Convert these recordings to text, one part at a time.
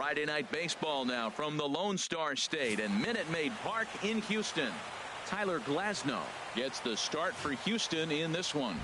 Friday Night Baseball now from the Lone Star State and Minute Maid Park in Houston. Tyler Glasnow gets the start for Houston in this one.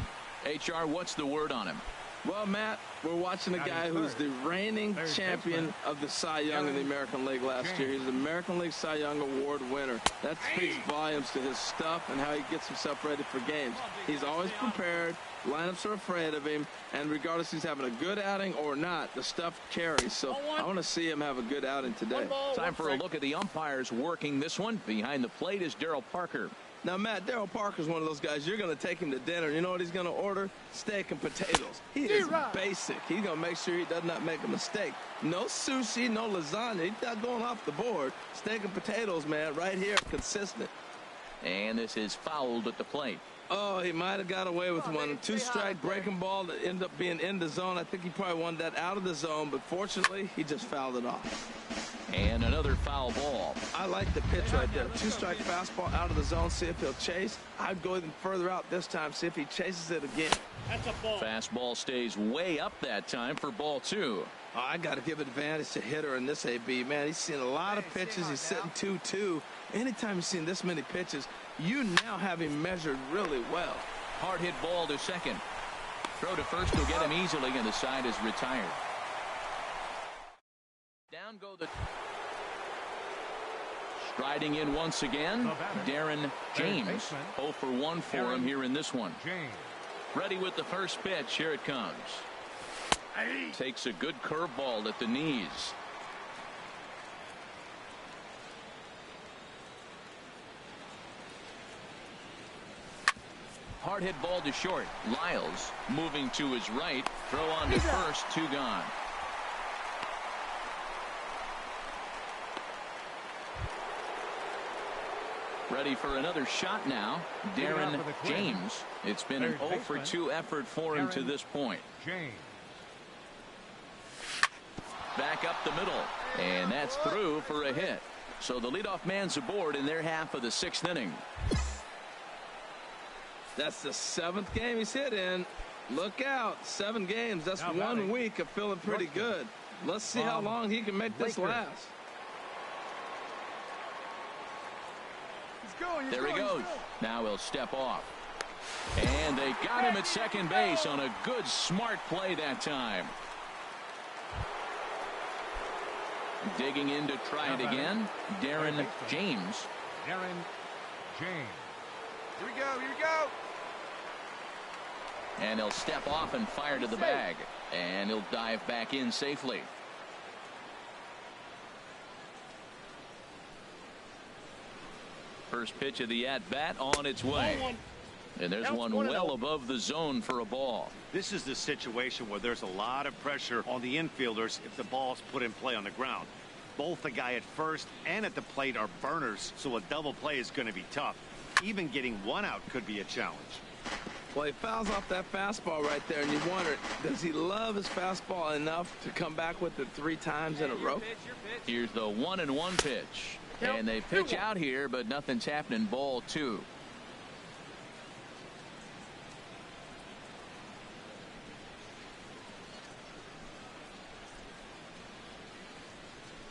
HR, what's the word on him? Well, Matt, we're watching a guy who's the reigning champion of the Cy Young in the American League last year. He's the American League Cy Young Award winner. That speaks volumes to his stuff and how he gets himself ready for games. He's always prepared. Lineups are afraid of him, and regardless if he's having a good outing or not, the stuff carries. So I want to see him have a good outing today. Time for a look at the umpires working this one. Behind the plate is Darryl Parker. Now, Matt, Darryl Parker's one of those guys, you're going to take him to dinner. You know what he's going to order? Steak and potatoes. He is basic. He's going to make sure he does not make a mistake. No sushi, no lasagna. He's not going off the board. Steak and potatoes, man, right here, consistent. And this is fouled at the plate. Oh, he might have got away with one. Two-strike breaking ball that ended up being in the zone. I think he probably wanted that out of the zone, but fortunately, he just fouled it off. And another foul ball. I like the pitch right there. Two-strike fastball out of the zone, see if he'll chase. I'd go even further out this time, see if he chases it again. That's a ball. Fastball stays way up that time for ball two. Oh, I got to give advantage to hitter in this AB. Man, he's seen a lot of pitches. He's sitting 2-2. Anytime you've seen this many pitches, you now have him measured really well. Hard hit ball to second. Throw to first will get him easily, and the side is retired. Down go the... Striding in once again, Darren James. 0 for 1 for him here in this one. Ready with the first pitch. Here it comes. Takes a good curveball at the knees. Hard hit ball to short. Lyles moving to his right. Throw on to first. 2 gone. Ready for another shot now. Darren James. It's been an 0 for 2 effort for him to this point. Back up the middle. And that's through for a hit. So the leadoff man's aboard in their half of the 6th inning. That's the 7th game he's hit in. Look out. 7 games. That's 1 week of feeling pretty good. Let's see how long he can make this last. There he goes. Now he'll step off. And they got him at second base on a good, smart play that time. Digging in to try it again, Darren James. Here we go. Here we go. And he'll step off and fire to the bag. And he'll dive back in safely. First pitch of the at-bat on its way. And there's one well above the zone for a ball. This is the situation where there's a lot of pressure on the infielders if the ball's put in play on the ground. Both the guy at first and at the plate are burners, so a double play is going to be tough. Even getting 1 out could be a challenge. Well, he fouls off that fastball right there, and you wonder, does he love his fastball enough to come back with it 3 times in a row? Here's the 1-1 pitch. And they pitch out here, but nothing's happening. Ball 2.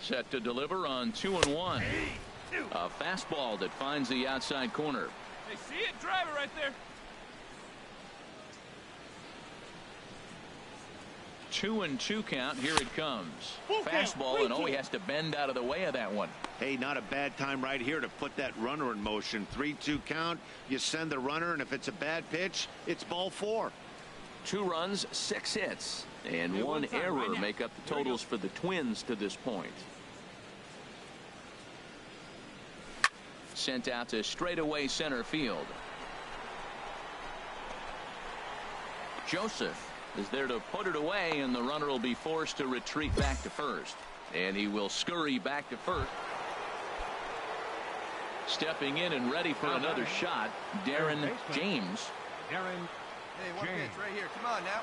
Set to deliver on 2-1. A fastball that finds the outside corner. Hey, see it? Drive it right there. 2-2 count. Here it comes. Fastball, and he has to bend out of the way of that one. Hey, not a bad time right here to put that runner in motion. 3-2 count. You send the runner, and if it's a bad pitch, it's ball 4. 2 runs, 6 hits, and 1 error make up the totals for the Twins to this point. Sent out to straightaway center field. Joseph is there to put it away, and the runner will be forced to retreat back to first. And he will scurry back to first. Stepping in and ready for another shot, Darren James. Hey, 1 pitch right here. Come on now.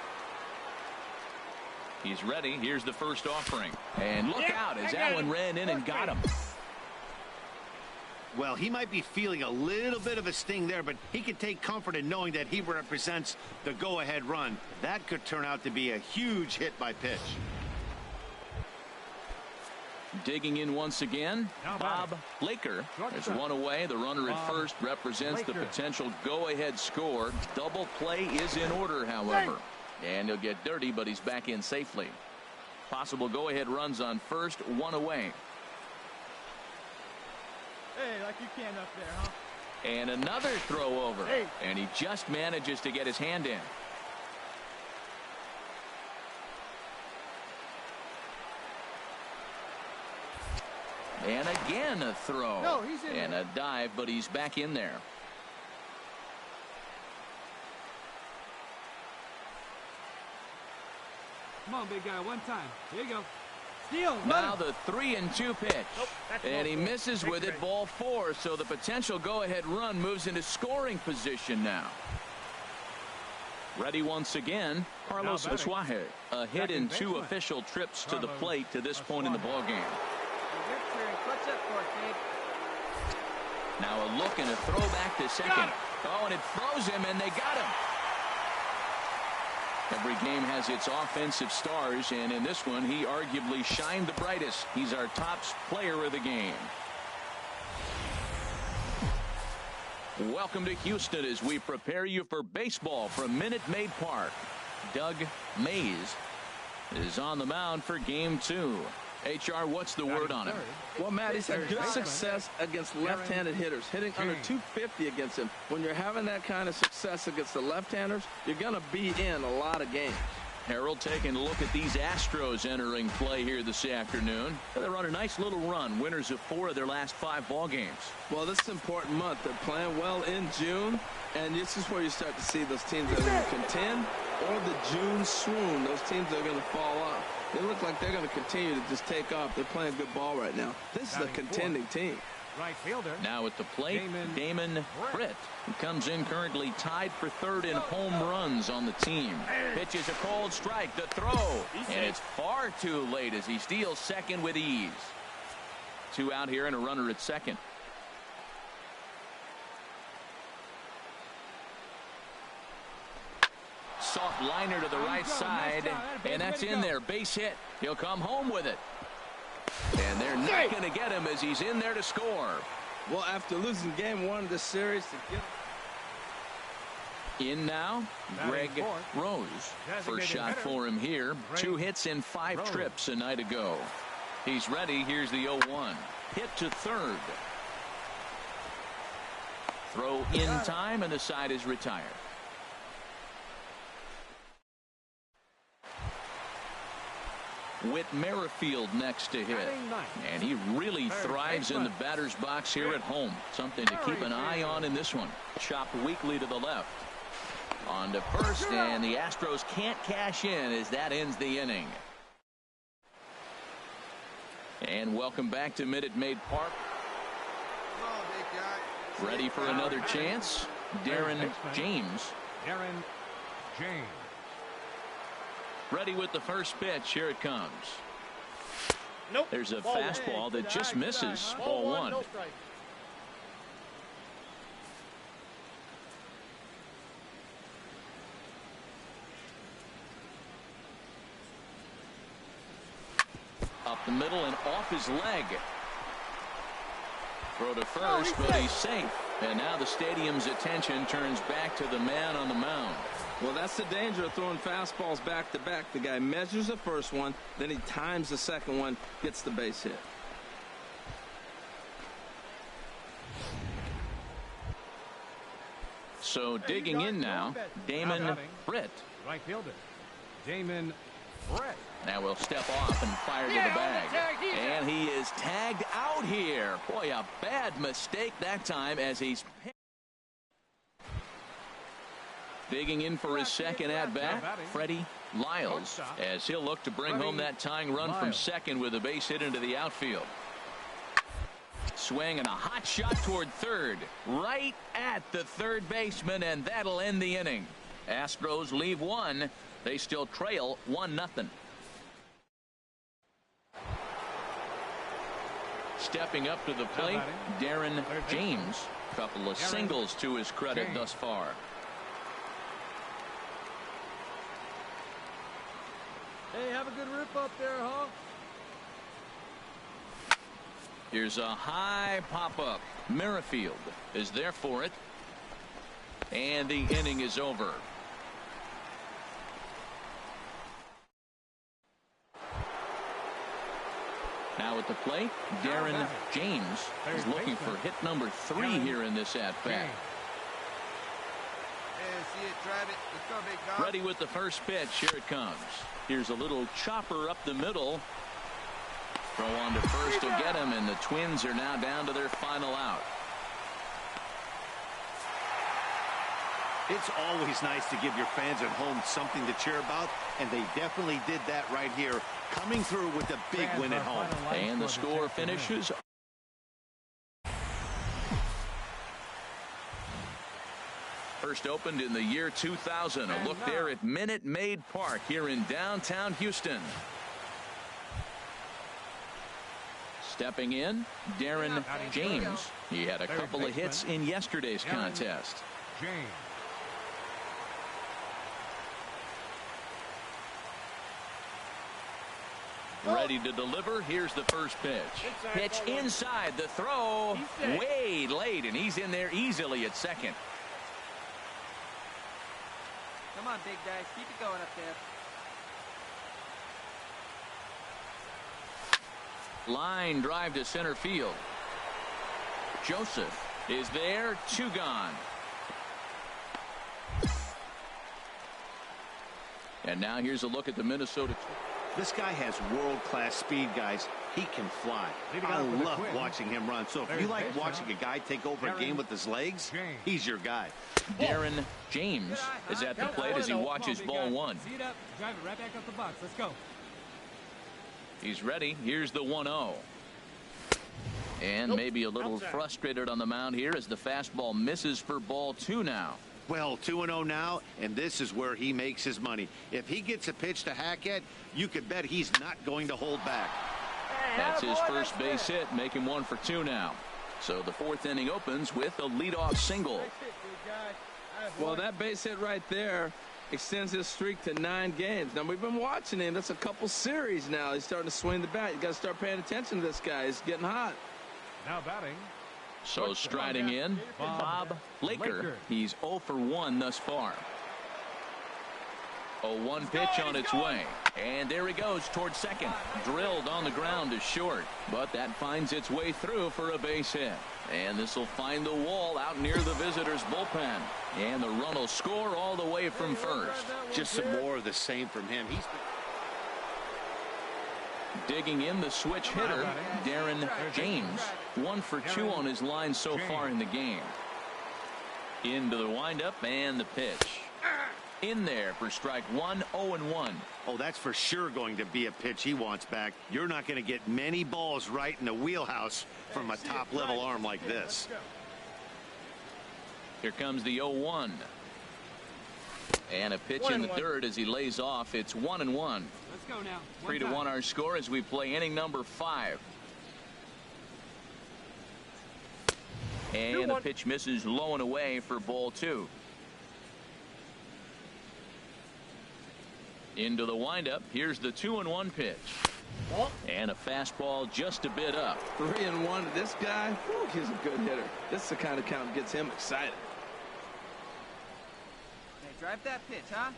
He's ready. Here's the first offering. And look out as that one ran in and got him. Well, he might be feeling a little bit of a sting there, but he can take comfort in knowing that he represents the go-ahead run. That could turn out to be a huge hit by pitch. Digging in once again, Bob Laker. There's one away. The runner at first represents the potential go-ahead score. Double play is in order, however. And he'll get dirty, but he's back in safely. Possible go-ahead runs on first, one away. Hey, like you can up there, huh? And another throw over. Hey. And he just manages to get his hand in. And again a throw. No, he's in and there. a dive, but he's back in there. Come on, big guy, one time. Here you go. Steal. Now the 3-2 pitch. Nope, that's And he ball four. misses Take with the it, base. ball 4. So the potential go-ahead run moves into scoring position now. Ready once again, Carlos Now batting. Suarez. A hit in Second 2 baseman. official trips to the Carlos plate to this point in the ballgame. Your turn. Clutch up for it, kid. Now a look and a throw back to second. Oh, and it throws him, and they got him. Every game has its offensive stars, and in this one, he arguably shined the brightest. He's our top player of the game. Welcome to Houston as we prepare you for baseball from Minute Maid Park. Doug Mays is on the mound for game 2. HR, what's the word on him? Well, Matt, he's had good success against left-handed hitters, hitting under 250 against him. When you're having that kind of success against the left-handers, you're going to be in a lot of games. Harold taking a look at these Astros entering play here this afternoon. They're on a nice little run, winners of 4 of their last 5 ball games. Well, this is an important month. They're playing well in June, and this is where you start to see those teams that are going to contend or the June swoon. Those teams that are going to fall off. They look like they're going to continue to just take off. They're playing good ball right now. This is a contending team. Right fielder. Now at the plate, Damon Britt, who comes in currently tied for 3rd in home runs on the team. Pitches a cold strike, the throw, and it's far too late as he steals second with ease. 2 out here and a runner at second. Soft liner to the right side, and that's in there. Base hit. He'll come home with it. And they're not going to get him as he's in there to score. Well, after losing game 1 of the series, to get In now, Greg Rose. First shot for him here. 2 hits in 5 trips a night ago. He's ready. Here's the 0-1. Hit to third. Throw in time, and the side is retired. Whit Merrifield next to hit. And he really thrives in the batter's box here at home. Something to keep an eye on in this one. Chopped weakly to the left. On to first, and the Astros can't cash in as that ends the inning. And welcome back to Minute Maid Park. Come on, big guy. Ready for another chance? Darren James. Darren James. Ready with the first pitch. Here it comes. Nope. There's a Ball fastball that just misses. Ball 1. No strike. Up the middle and off his leg. Throw to first, but he's safe. And now the stadium's attention turns back to the man on the mound. Well, that's the danger of throwing fastballs back to back. The guy measures the first one, then he times the second one, gets the base hit. So digging in now, Damon Britt. Right fielder. Damon Britt. Now we'll step off and fire to the bag. And he is tagged out here. Boy, a bad mistake that time as he's digging in for his second at-bat, Freddie Lyles, as he'll look to bring home that tying run from second with a base hit into the outfield. Swing and a hot shot toward third, right at the third baseman, and that'll end the inning. Astros leave 1. They still trail 1-0. Stepping up to the plate, Darren James. Couple of singles to his credit thus far. Hey, have a good rip up there, huh? Here's a high pop-up. Merrifield is there for it. And the inning is over. Now at the plate, Darren James is looking for hit number 3 here in this at-bat. Ready with the first pitch. Here it comes. Here's a little chopper up the middle. Throw on to first will get him, and the Twins are now down to their final out. It's always nice to give your fans at home something to cheer about, and they definitely did that right here, coming through with a big win at home. And the score finishes. First opened in the year 2000. A look there at Minute Maid Park here in downtown Houston. Stepping in, Darren James. He had a couple of hits in yesterday's contest. Ready to deliver. Here's the first pitch. Pitch inside. The throw way late, and he's in there easily at second. Come on, big guys. Keep it going up there. Line drive to center field. Joseph is there. 2 gone. And now here's a look at the Minnesota. This guy has world-class speed, guys. He can fly. I love watching him run. So if you like watching a guy take over a game with his legs, he's your guy. Darren James is at the plate as he watches ball 1. See it up. Drive it right back up the box. Let's go. He's ready. Here's the 1-0. And maybe a little frustrated on the mound here as the fastball misses for ball 2 now. Well, 2-0 now, and this is where he makes his money. If he gets a pitch to hack at, you could bet he's not going to hold back. That's his first base hit, making 1 for 2 now. So the 4th inning opens with a leadoff single. Well, that base hit right there extends his streak to 9 games. Now, we've been watching him. That's a couple series now. He's starting to swing the bat. You got to start paying attention to this guy. He's getting hot. Now batting. So striding in, Bob Laker. He's 0 for 1 thus far. 0-1 pitch on its way. And there he goes towards second. Drilled on the ground to short. But that finds its way through for a base hit. And this will find the wall out near the visitors' bullpen. And the run will score all the way from first. Just some more of the same from him. He's digging in the switch hitter, Darren James. 1 for 2 on his line so far in the game. Into the windup and the pitch. In there for strike 1, 0-1. Oh, that's for sure going to be a pitch he wants back. You're not going to get many balls right in the wheelhouse from a top-level arm like this. Here comes the 0-1. And a pitch in the third as he lays off. It's 1-1. Let's go now. 3-1 our score as we play inning number 5. And the pitch misses low and away for ball 2. Into the windup. Here's the 2-1 pitch. And a fastball just a bit up. 3-1. This guy, whew, he's a good hitter. This is the kind of count that gets him excited. Hey, drive that pitch, huh?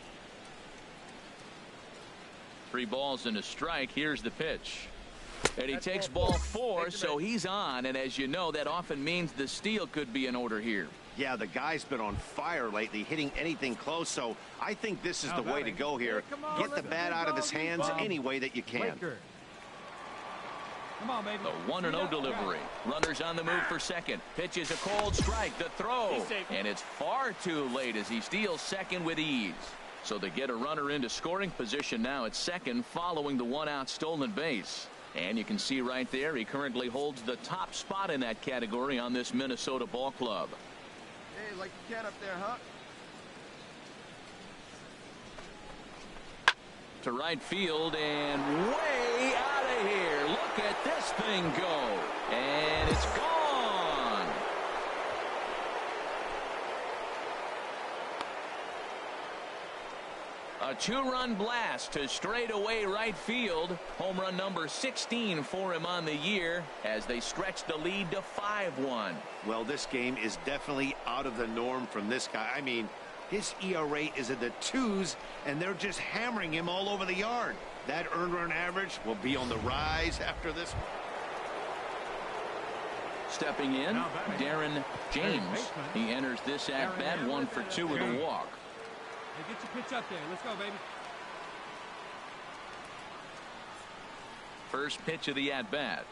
3 balls and a strike. Here's the pitch. And he takes ball 4, so he's on. And as you know, that often means the steal could be in order here. Yeah, the guy's been on fire lately, hitting anything close, so I think this is the way to go here. Get the bat out of his hands any way that you can. Come on, baby. The 1-0 delivery. Runners on the move for second. Pitch is a cold strike. The throw. And it's far too late as he steals second with ease. So they get a runner into scoring position now at second following the 1-out stolen base. And you can see right there he currently holds the top spot in that category on this Minnesota ball club. Hey, like the cat up there, huh? To right field and way out of here. Look at this thing go. And it's gone. A two-run blast to straightaway right field. Home run number 16 for him on the year as they stretch the lead to 5-1. Well, this game is definitely out of the norm from this guy. I mean, his ERA is in the 2s, and they're just hammering him all over the yard. That earned run average will be on the rise after this one. Stepping in, Darren James. He enters this at-bat 1 for 2 with a walk. Hey, get your pitch up there. Let's go, baby. First pitch of the at-bat.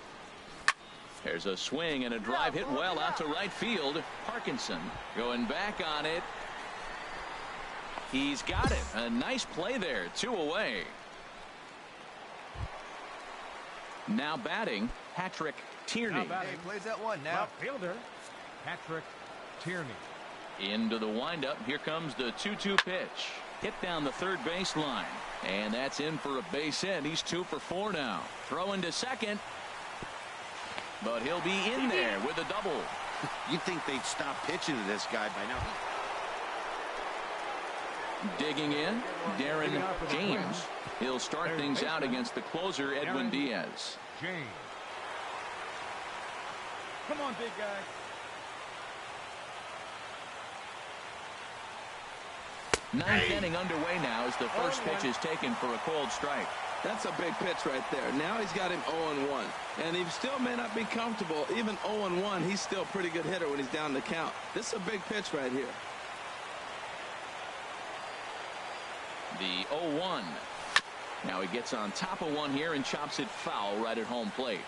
There's a swing and a drive hit well out to right field. Parkinson going back on it. He's got it. A nice play there. 2 away. Now batting, Patrick Tierney. Hey, plays that one now. Left fielder, Patrick Tierney. Into the windup. Here comes the 2-2 pitch. Hit down the third baseline. And that's in for a base hit. He's 2 for 4 now. Throwing to second. But he'll be in there with a double. You'd think they'd stop pitching to this guy by now. Digging in, Darren James. He'll start things out against the closer, Edwin Diaz. James. Come on, big guy. Ninth inning underway now as the first pitch is taken for a cold strike. That's a big pitch right there. Now he's got him 0-1. And he still may not be comfortable. Even 0-1, he's still a pretty good hitter when he's down the count. This is a big pitch right here. The 0-1. Now he gets on top of one here and chops it foul right at home plate.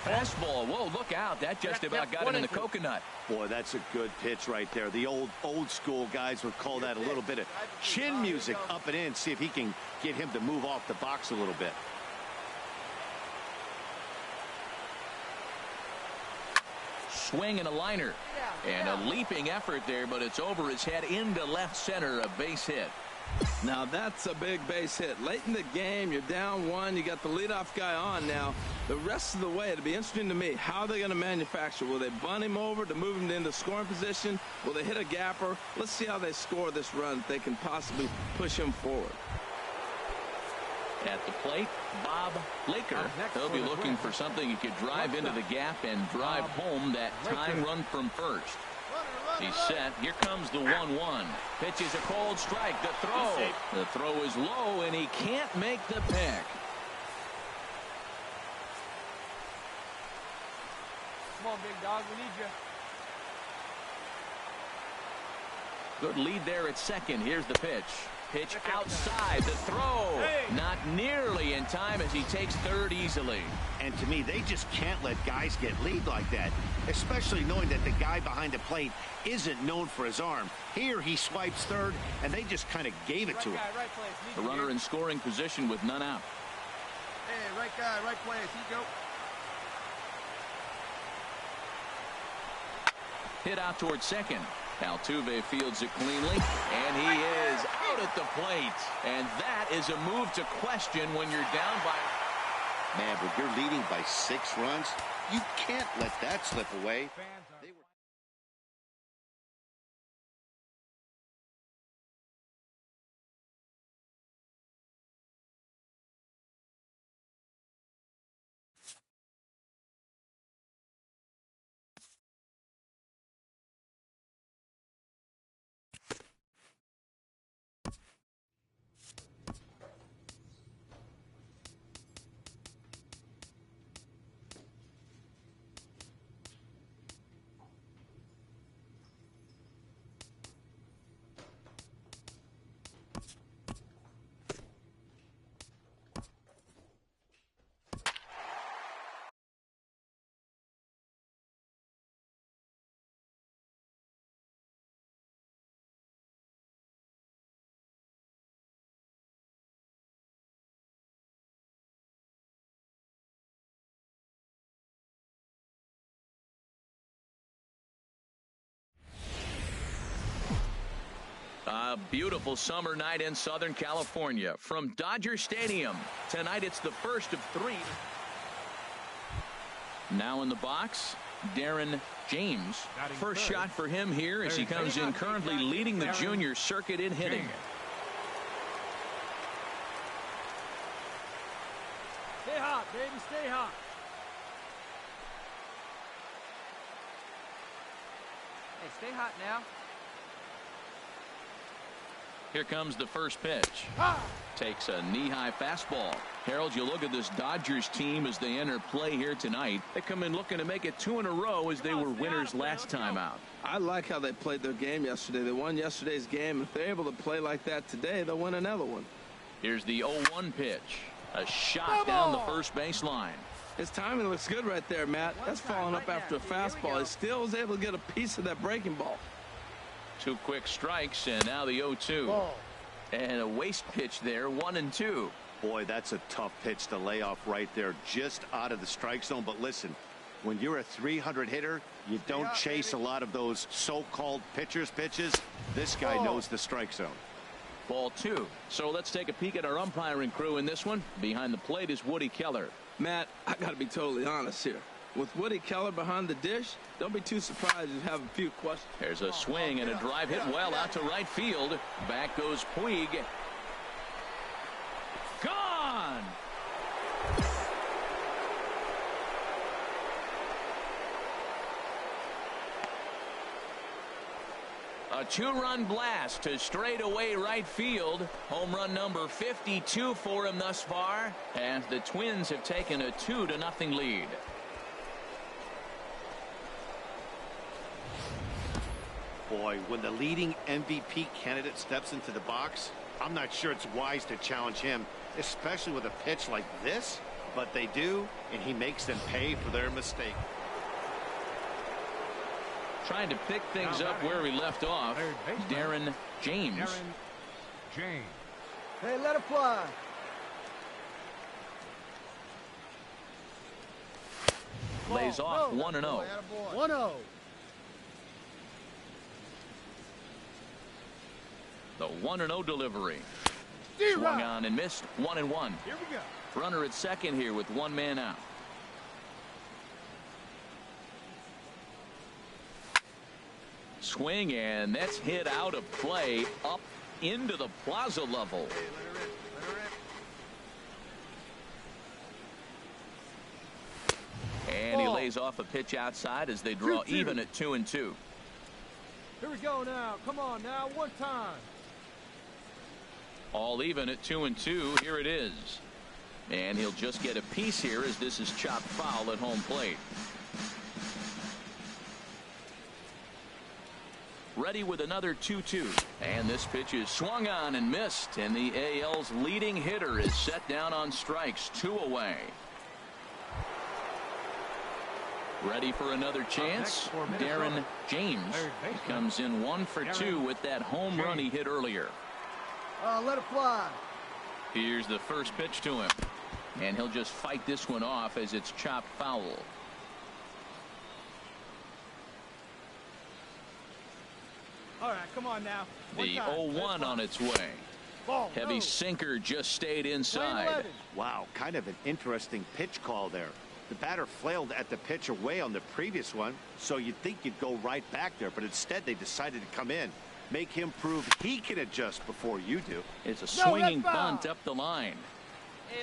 Fastball. Whoa, look out. That just about got him in the coconut. Boy, that's a good pitch right there. The old school guys would call that a little bit of chin music up and in. See if he can get him to move off the box a little bit. Swing and a liner. And a leaping effort there, but it's over his head into left center. A base hit. Now that's a big base hit. Late in the game, you're down 1. You got the leadoff guy on now. The rest of the way, it'll be interesting to me. How are they going to manufacture? Will they bunt him over to move him into scoring position? Will they hit a gapper? Let's see how they score this run. They can possibly push him forward. At the plate, Bob Laker. He'll be looking for something he could drive into the gap and drive home that tying run from first. He's set. Here comes the 1-1. Pitch is a cold strike. The throw. The throw is low, and he can't make the pick. Come on, big dog. We need you. Good lead there at second. Here's the pitch. Pitch outside. The throw. Not nearly in time as he takes third easily. And to me, they just can't let guys get lead like that, especially knowing that the guy behind the plate isn't known for his arm. Here he swipes third, and they just kind of gave it to him. The runner in scoring position with none out. Hey, right guy, right place. Here you go. Hit out towards second. Altuve fields it cleanly, and he is out at the plate. And that is a move to question when you're down by... Man, but you're leading by 6 runs. You can't let that slip away. A beautiful summer night in Southern California from Dodger Stadium. Tonight it's the first of 3. Now in the box, Darren James. First shot for him here as he comes in currently leading the junior circuit in hitting. Stay hot, baby, stay hot. Hey, stay hot now. Here comes the first pitch. Takes a knee-high fastball. Harold, you look at this Dodgers team as they enter play here tonight. They come in looking to make it 2 in a row as they were winners last time out. I like how they played their game yesterday. They won yesterday's game. If they're able to play like that today, they'll win another one. Here's the 0-1 pitch. A shot down the first baseline. His timing looks good right there, Matt. That's falling up after a fastball. He still was able to get a piece of that breaking ball. 2 quick strikes, and now the 0-2. And a waste pitch there, 1-2. Boy, that's a tough pitch to lay off right there, just out of the strike zone. But listen, when you're a 300 hitter, you don't chase a lot of those so-called pitches. This guy knows the strike zone. Ball 2. So let's take a peek at our umpiring crew in this one. Behind the plate is Woody Keller. Matt, I got to be totally honest here. With Woody Keller behind the dish, don't be too surprised if you have a few questions. There's a swing and a drive hit well out to right field. Back goes Puig. Gone! A 2-run blast to straightaway right field. Home run number 52 for him thus far. And the Twins have taken a 2-0 lead. Boy, when the leading MVP candidate steps into the box, I'm not sure it's wise to challenge him, especially with a pitch like this. But they do, and he makes them pay for their mistake. Trying to pick things up where we left off, Darren James. Hey, let it fly. Lays off 1-0. 1-0. The 1-0 delivery. Swung on and missed. 1-1. Here we go. Runner at second here with 1 man out. Swing, and that's hit out of play up into the plaza level. Hey, let it rip. And he lays off a pitch outside as they draw even at 2-2. Here we go now. Come on now. One time. All even at 2-2. Here it is. And he'll just get a piece here as this is chopped foul at home plate. Ready with another 2-2. And this pitch is swung on and missed. And the AL's leading hitter is set down on strikes. 2 away. Ready for another chance. Darren James comes in 1 for 2 with that home run he hit earlier. Let it fly. Here's the first pitch to him. And he'll just fight this one off as it's chopped foul. All right, come on now. The 0-1 on its way. Heavy sinker just stayed inside. Wow, kind of an interesting pitch call there. The batter flailed at the pitch away on the previous one, so you'd think you'd go right back there, but instead they decided to come in, make him prove he can adjust before you do. It's a swinging bunt up the line.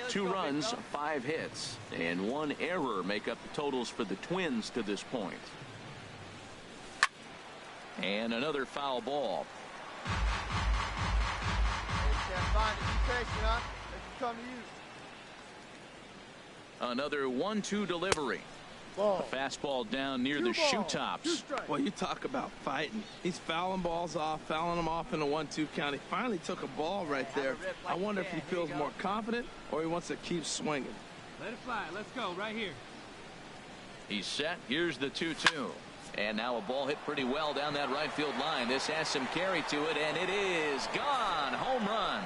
2 runs, 5 hits, and 1 error make up the totals for the Twins to this point. And another foul ball. Hey, you can't find it. Be patient, huh? Let it come to you. Another 1-2 delivery. A fastball down near the shoe tops. Well, you talk about fighting. He's fouling balls off, fouling them off in a 1-2 count. He finally took a ball right there. I wonder if he feels more confident or he wants to keep swinging. Let it fly. Let's go right here. He's set. Here's the 2-2. And now a ball hit pretty well down that right field line. This has some carry to it, and it is gone. Home run.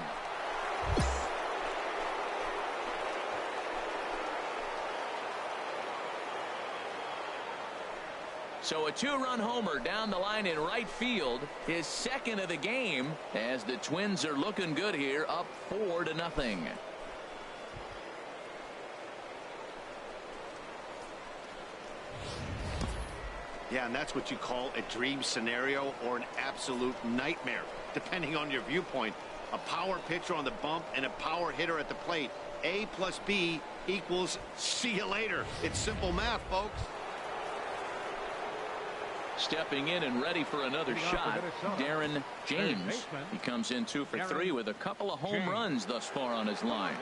So a 2-run homer down the line in right field, his second of the game, as the Twins are looking good here, up 4-0. Yeah, and that's what you call a dream scenario or an absolute nightmare, depending on your viewpoint. A power pitcher on the bump and a power hitter at the plate. A plus B equals see you later. It's simple math, folks. Stepping in and ready for another shot, Darren James. He comes in 2 for 3 with a couple of home runs thus far on his line.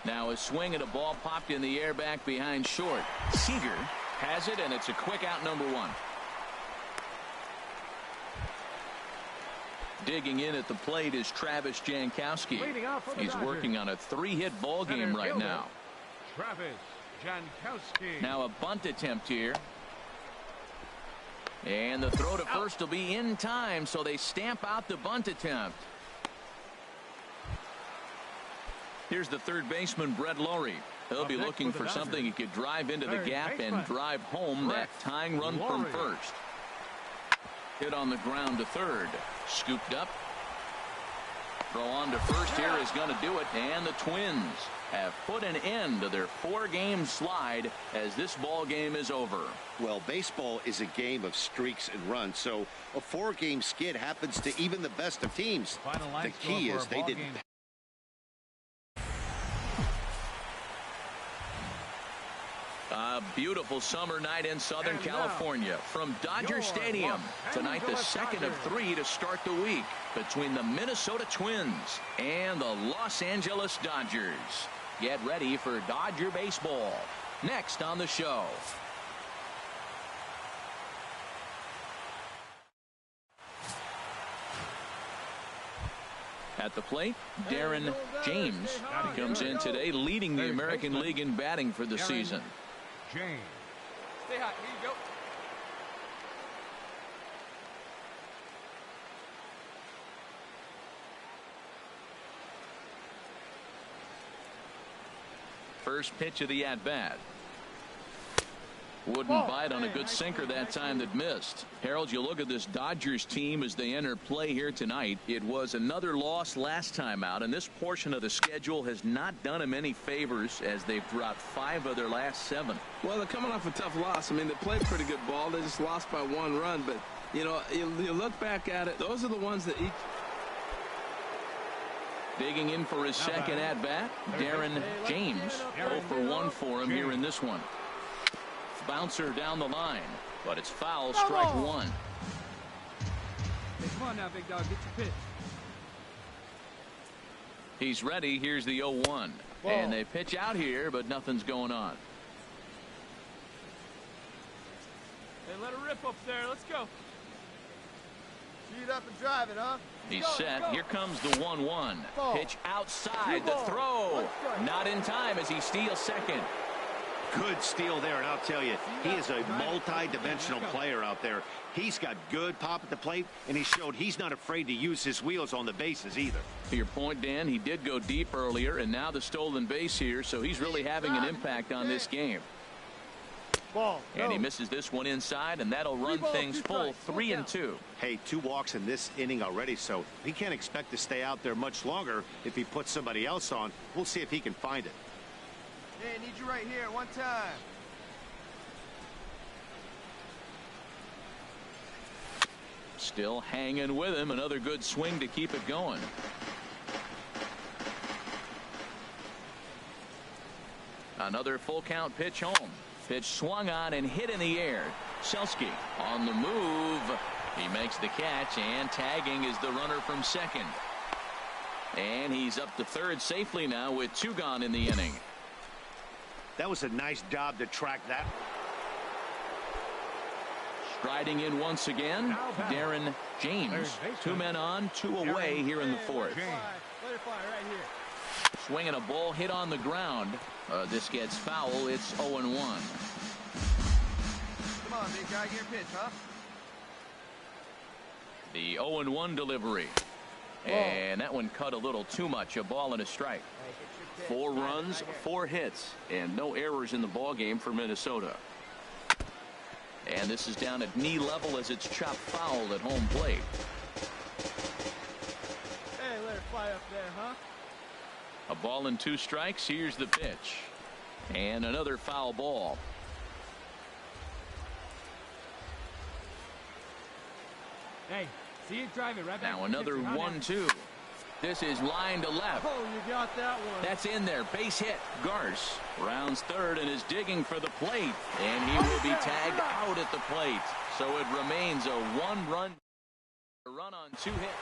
Now a swing at a ball popped in the air back behind short. Seager has it, and it's a quick out, number 1. Digging in at the plate is Travis Jankowski. He's working on a 3-hit ball game right now. Travis Jankowski. Now a bunt attempt here. And the throw to first will be in time, so they stamp out the bunt attempt. Here's the third baseman, Brett Lowry. He'll be looking for something he could drive into the gap and drive home that tying run from first. Hit on the ground to third. Scooped up. Throw on to first here is going to do it. And the Twins have put an end to their 4-game slide as this ball game is over. Well, baseball is a game of streaks and runs, so a 4-game skid happens to even the best of teams. The key is they didn't. A beautiful summer night in Southern California from Dodger Stadium. Tonight, the second of 3 to start the week between the Minnesota Twins and the Los Angeles Dodgers. Get ready for Dodger baseball. Next on the show. At the plate, Darren James comes in today leading the American League in batting for the season. James. Stay hot. Here you go. First pitch of the at-bat. Wouldn't bite on a good sinker that time that missed. Harold, you look at this Dodgers team as they enter play here tonight. It was another loss last time out, and this portion of the schedule has not done them any favors as they've dropped 5 of their last 7. Well, they're coming off a tough loss. I mean, they played pretty good ball. They just lost by 1 run. But, you know, you look back at it, those are the ones that each. Digging in for his second at-bat, Darren James. 0 for 1 for him here in this one. Bouncer down the line, but it's foul, strike 1. Hey, come on now, big dog. Get your pitch. He's ready. Here's the 0-1. And they pitch out here, but nothing's going on. Hey, let her rip up there. Let's go. Shoot up and drive it, huh? He's set. Here comes the 1-1. Pitch outside. The throw. Not in time as he steals second. Good steal there, and I'll tell you, he is a multi-dimensional player out there. He's got good pop at the plate, and he showed he's not afraid to use his wheels on the bases either. To your point, Dan, he did go deep earlier, and now the stolen base here, so he's really having an impact on this game. And he misses this one inside, and that'll run things full 3-2. Hey, 2 walks in this inning already, so he can't expect to stay out there much longer if he puts somebody else on. We'll see if he can find it. Hey, need you right here, 1 time. Still hanging with him. Another good swing to keep it going. Another full count pitch home. Pitch swung on and hit in the air. Selski on the move. He makes the catch, and tagging is the runner from second. And he's up to third safely now with 2 gone in the inning. That was a nice job to track that. Striding in once again, Darren James. 2 men on, 2 away here in the 4th. Let it fly right here. Swinging a ball hit on the ground. This gets foul. It's 0-1. Come on, big guy, get your pitch, huh? The 0-1 delivery. And that one cut a little too much. A ball and a strike. 4 runs, 4 hits, and no errors in the ball game for Minnesota. And this is down at knee level as it's chopped foul at home plate. Hey, let it fly up there, huh? A ball and 2 strikes. Here's the pitch. And another foul ball. Hey, see you drive it right back. Now another 1-2. This is line to left. Oh, you got that one. That's in there. Base hit. Garce rounds third and is digging for the plate. And he will be tagged out at the plate. So it remains a 1-run on 2 hits.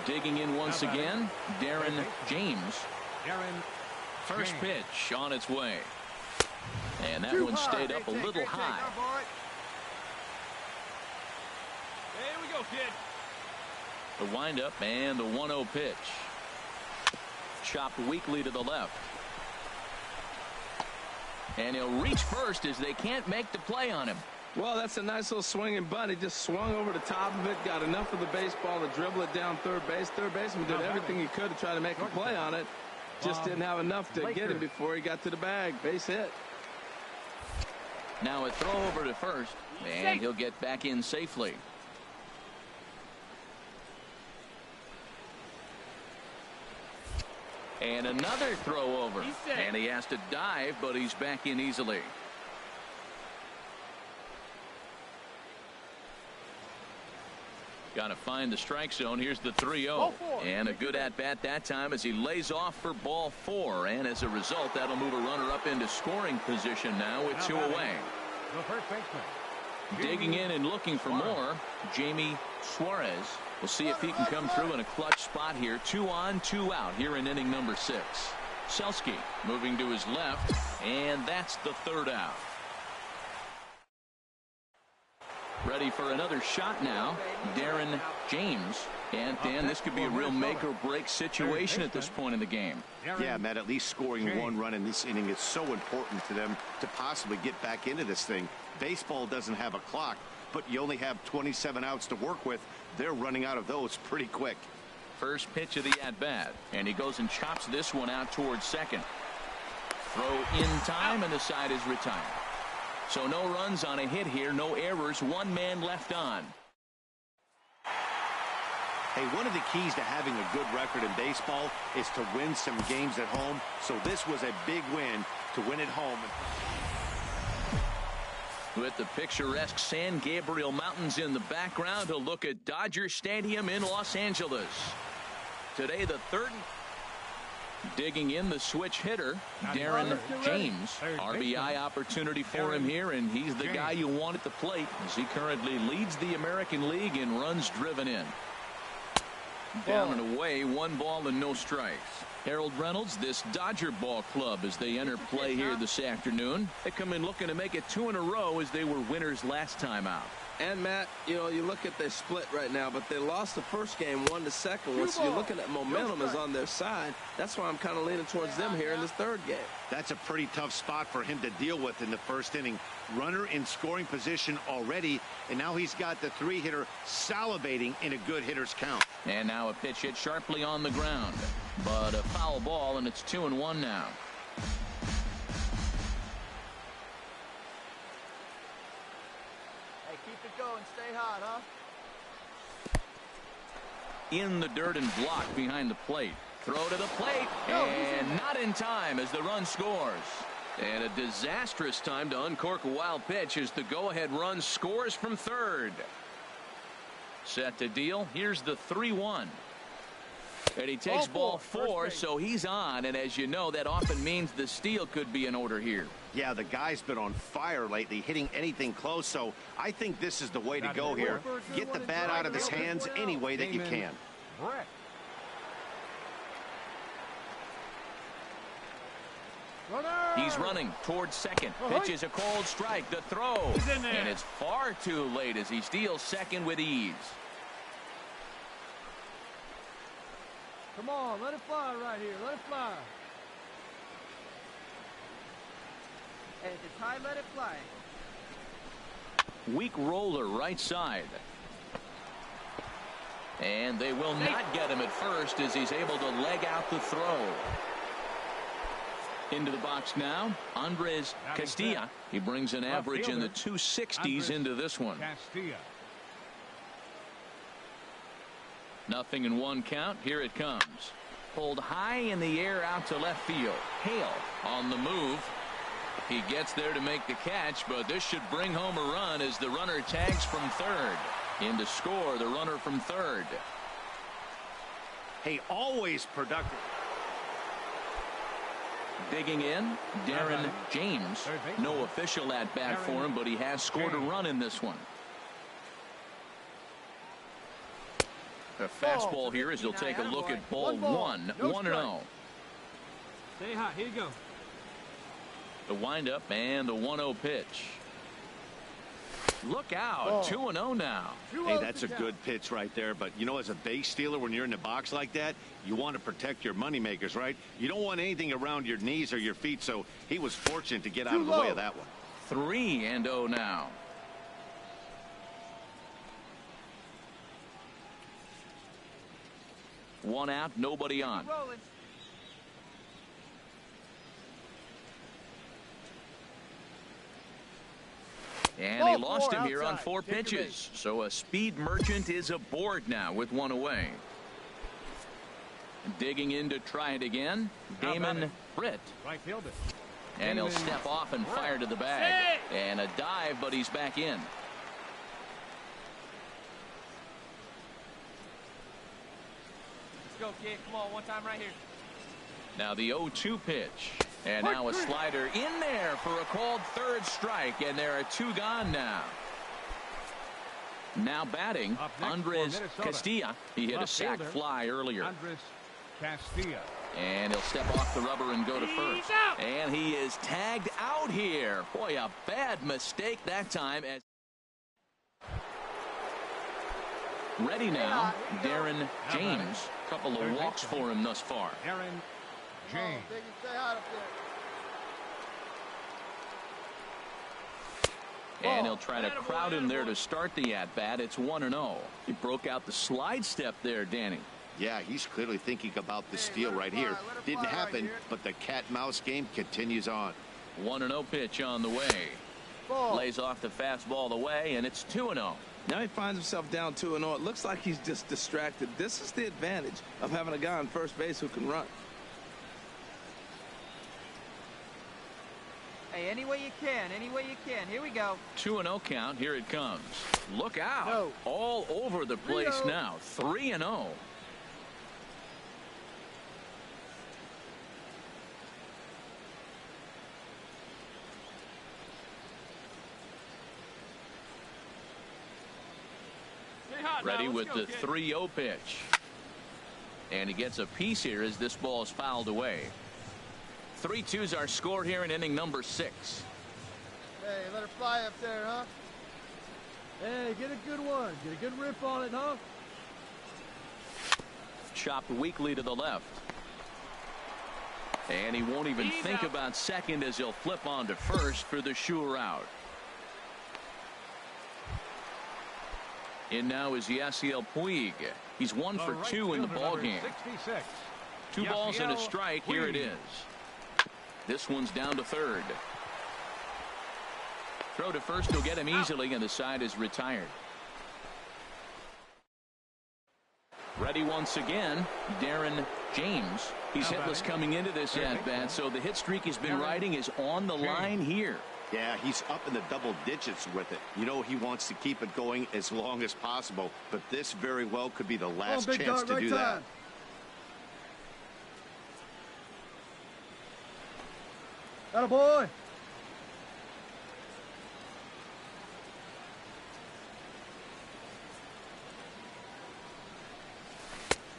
Digging in once again, Darren James. First pitch on its way. And that one stayed up a little high. There we go, kid. The windup and the 1-0 pitch. Chopped weakly to the left. And he'll reach first as they can't make the play on him. Well, that's a nice little swinging bunt. He just swung over the top of it, got enough of the baseball to dribble it down third base. Third baseman did everything he could to try to make a play on it. Just didn't have enough to get him before he got to the bag. Base hit. Now a throw over to first, and he'll get back in safely. And another throw over. And he has to dive, but he's back in easily. Got to find the strike zone. Here's the 3-0. And a good at-bat that time as he lays off for ball 4. And as a result, that'll move a runner up into scoring position now with 2 away. The first baseman. Digging in and looking for more, Jamie Suarez. We'll see if he can come through in a clutch spot here. 2 on, 2 out here in inning number 6. Selski moving to his left, and that's the 3rd out. Ready for another shot now, Darren James. And Dan, this could be a real make or break situation at this point in the game. Yeah, Matt, at least scoring 1 run in this inning is so important to them to possibly get back into this thing. Baseball doesn't have a clock, but you only have 27 outs to work with. They're running out of those pretty quick. First pitch of the at-bat, and he goes and chops this one out towards second. Throw in time, and the side is retired. So no runs on a hit here, no errors, 1 man left on. Hey, one of the keys to having a good record in baseball is to win some games at home. So this was a big win to win at home. With the picturesque San Gabriel Mountains in the background, a look at Dodger Stadium in Los Angeles. Today, the 3rd. Digging in the switch hitter, Darren James. RBI opportunity for him here, and he's the guy you want at the plate as he currently leads the American League in runs driven in. Down and away, 1 ball and no strikes. Harold Reynolds, this Dodger ball club as they enter play here this afternoon. They come in looking to make it 2 in a row as they were winners last time out. And Matt, you know, you look at they split right now, but they lost the first game, won the second one. So you're looking at momentum is on their side. That's why I'm kind of leaning towards them here in this 3rd game. That's a pretty tough spot for him to deal with in the 1st inning. Runner in scoring position already, and now he's got the 3-hitter salivating in a good hitter's count. And now a pitch hit sharply on the ground, but a foul ball, and it's 2-1 now. Going, stay hot, huh? In the dirt and blocked behind the plate. Throw to the plate, and not in time as the run scores. And a disastrous time to uncork a wild pitch as the go-ahead run scores from 3rd. Set to deal. Here's the 3-1. And he takes ball 4, so he's on. And as you know, that often means the steal could be in order here. Yeah, the guy's been on fire lately, hitting anything close. So I think this is the way to go here. Get the bat out of his hands any way that you can. He's running towards second. Pitch is a cold strike. The throw. And it's far too late as he steals second with ease. Come on, let it fly right here. Let it fly. And if it's high, let it fly. Weak roller right side. And they will not get him at first as he's able to leg out the throw. Into the box now, Andres Castilla. He brings an average in the 260s into this one. 0-1 count. Here it comes. pulled high in the air out to left field. Hale on the move. He gets there to make the catch, but this should bring home a run as the runner tags from third. In to score, the runner from third. Hey, always productive. Digging in, Darren James. No official at bat for him, but he has scored a run in this one. A fastball here as he'll take a look at ball one. 1-0. Stay hot. Here you go. The windup and the 1-0 pitch. Look out. 2-0 now. Hey, that's a good pitch right there. But, you know, as a base stealer, when you're in the box like that, you want to protect your moneymakers, right? You don't want anything around your knees or your feet, so he was fortunate to get out of the way of that one. 3-0 now. One out, nobody on. And he lost him here on 4 pitches. So a speed merchant is aboard now with 1 away. Digging in to try it again. Damon Britt. Right fielder. And he'll step off and fire to the bag. And a dive, but he's back in. Let's go, kid. Come on, one time right here. Now the 0-2 pitch. And now a slider in there for a called third strike. And there are 2 gone now. Now batting, Andres Castilla. He hit a sac fly earlier. Andres Castilla. And he'll step off the rubber and go to first. And he is tagged out here. Boy, a bad mistake that time. As ready now, Darren James. Couple of walks for him thus far. Darren James. And he'll try to crowd him there to start the at-bat. It's 1-0. He broke out the slide step there, Danny. Yeah, he's clearly thinking about the steal right here. Didn't happen, but the cat-mouse game continues on. 1-0 pitch on the way. Lays off the fastball away, and it's 2-0. Now he finds himself down 2-0. It looks like he's just distracted. This is the advantage of having a guy on first base who can run. Hey, any way you can, any way you can. Here we go. 2-0 count. Here it comes. Look out. All over the place now. 3-0. Ready with the 3-0 pitch. And he gets a piece here as this ball is fouled away. 3-2's our score here in inning number 6. Hey, let her fly up there, huh? Hey, get a good one. Get a good rip on it, huh? Chopped weakly to the left. And he won't even think about second as he'll flip on to first for the sure out. In now is Yasiel Puig. He's 1 for 2 in the ballgame. 2 balls and a strike. Here it is. This one's down to third. Throw to first will get him easily, and the side is retired. Ready once again, Darren James. He's hitless coming into this at-bat, so the hit streak he's been riding is on the line here. Yeah, he's up in the double digits with it. You know, he wants to keep it going as long as possible, but this very well could be the last chance to do that. Atta boy.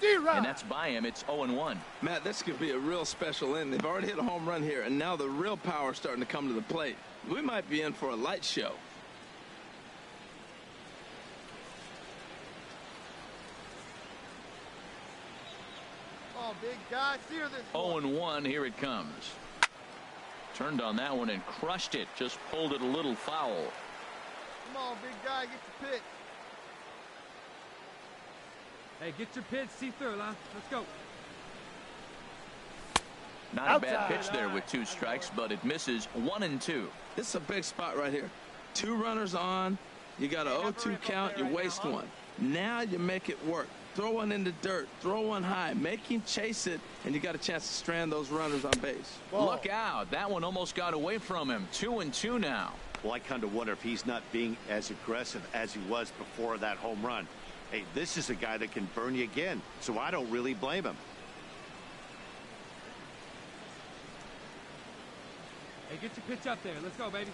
And that's by him. It's 0-1. Matt, this could be a real special inning. They've already hit a home run here, and now the real power is starting to come to the plate. We might be in for a light show. Oh, big guy, steer this 0-1. Here it comes. Turned on that one and crushed it. Just pulled it a little foul. Come on, big guy, get your pitch. Hey, get your pitch, see through, huh? Let's go. Not a bad pitch there with 2 strikes, but it misses 1 and 2. This is a big spot right here. 2 runners on. You got an 0-2 count. You waste 1. Now you make it work. throw one in the dirt, throw one high, make him chase it, and you got a chance to strand those runners on base. Look out. That one almost got away from him. 2-2 now. Well, I kind of wonder if he's not being as aggressive as he was before that home run. Hey, this is a guy that can burn you again, so I don't really blame him. Hey, get your pitch up there. Let's go, baby.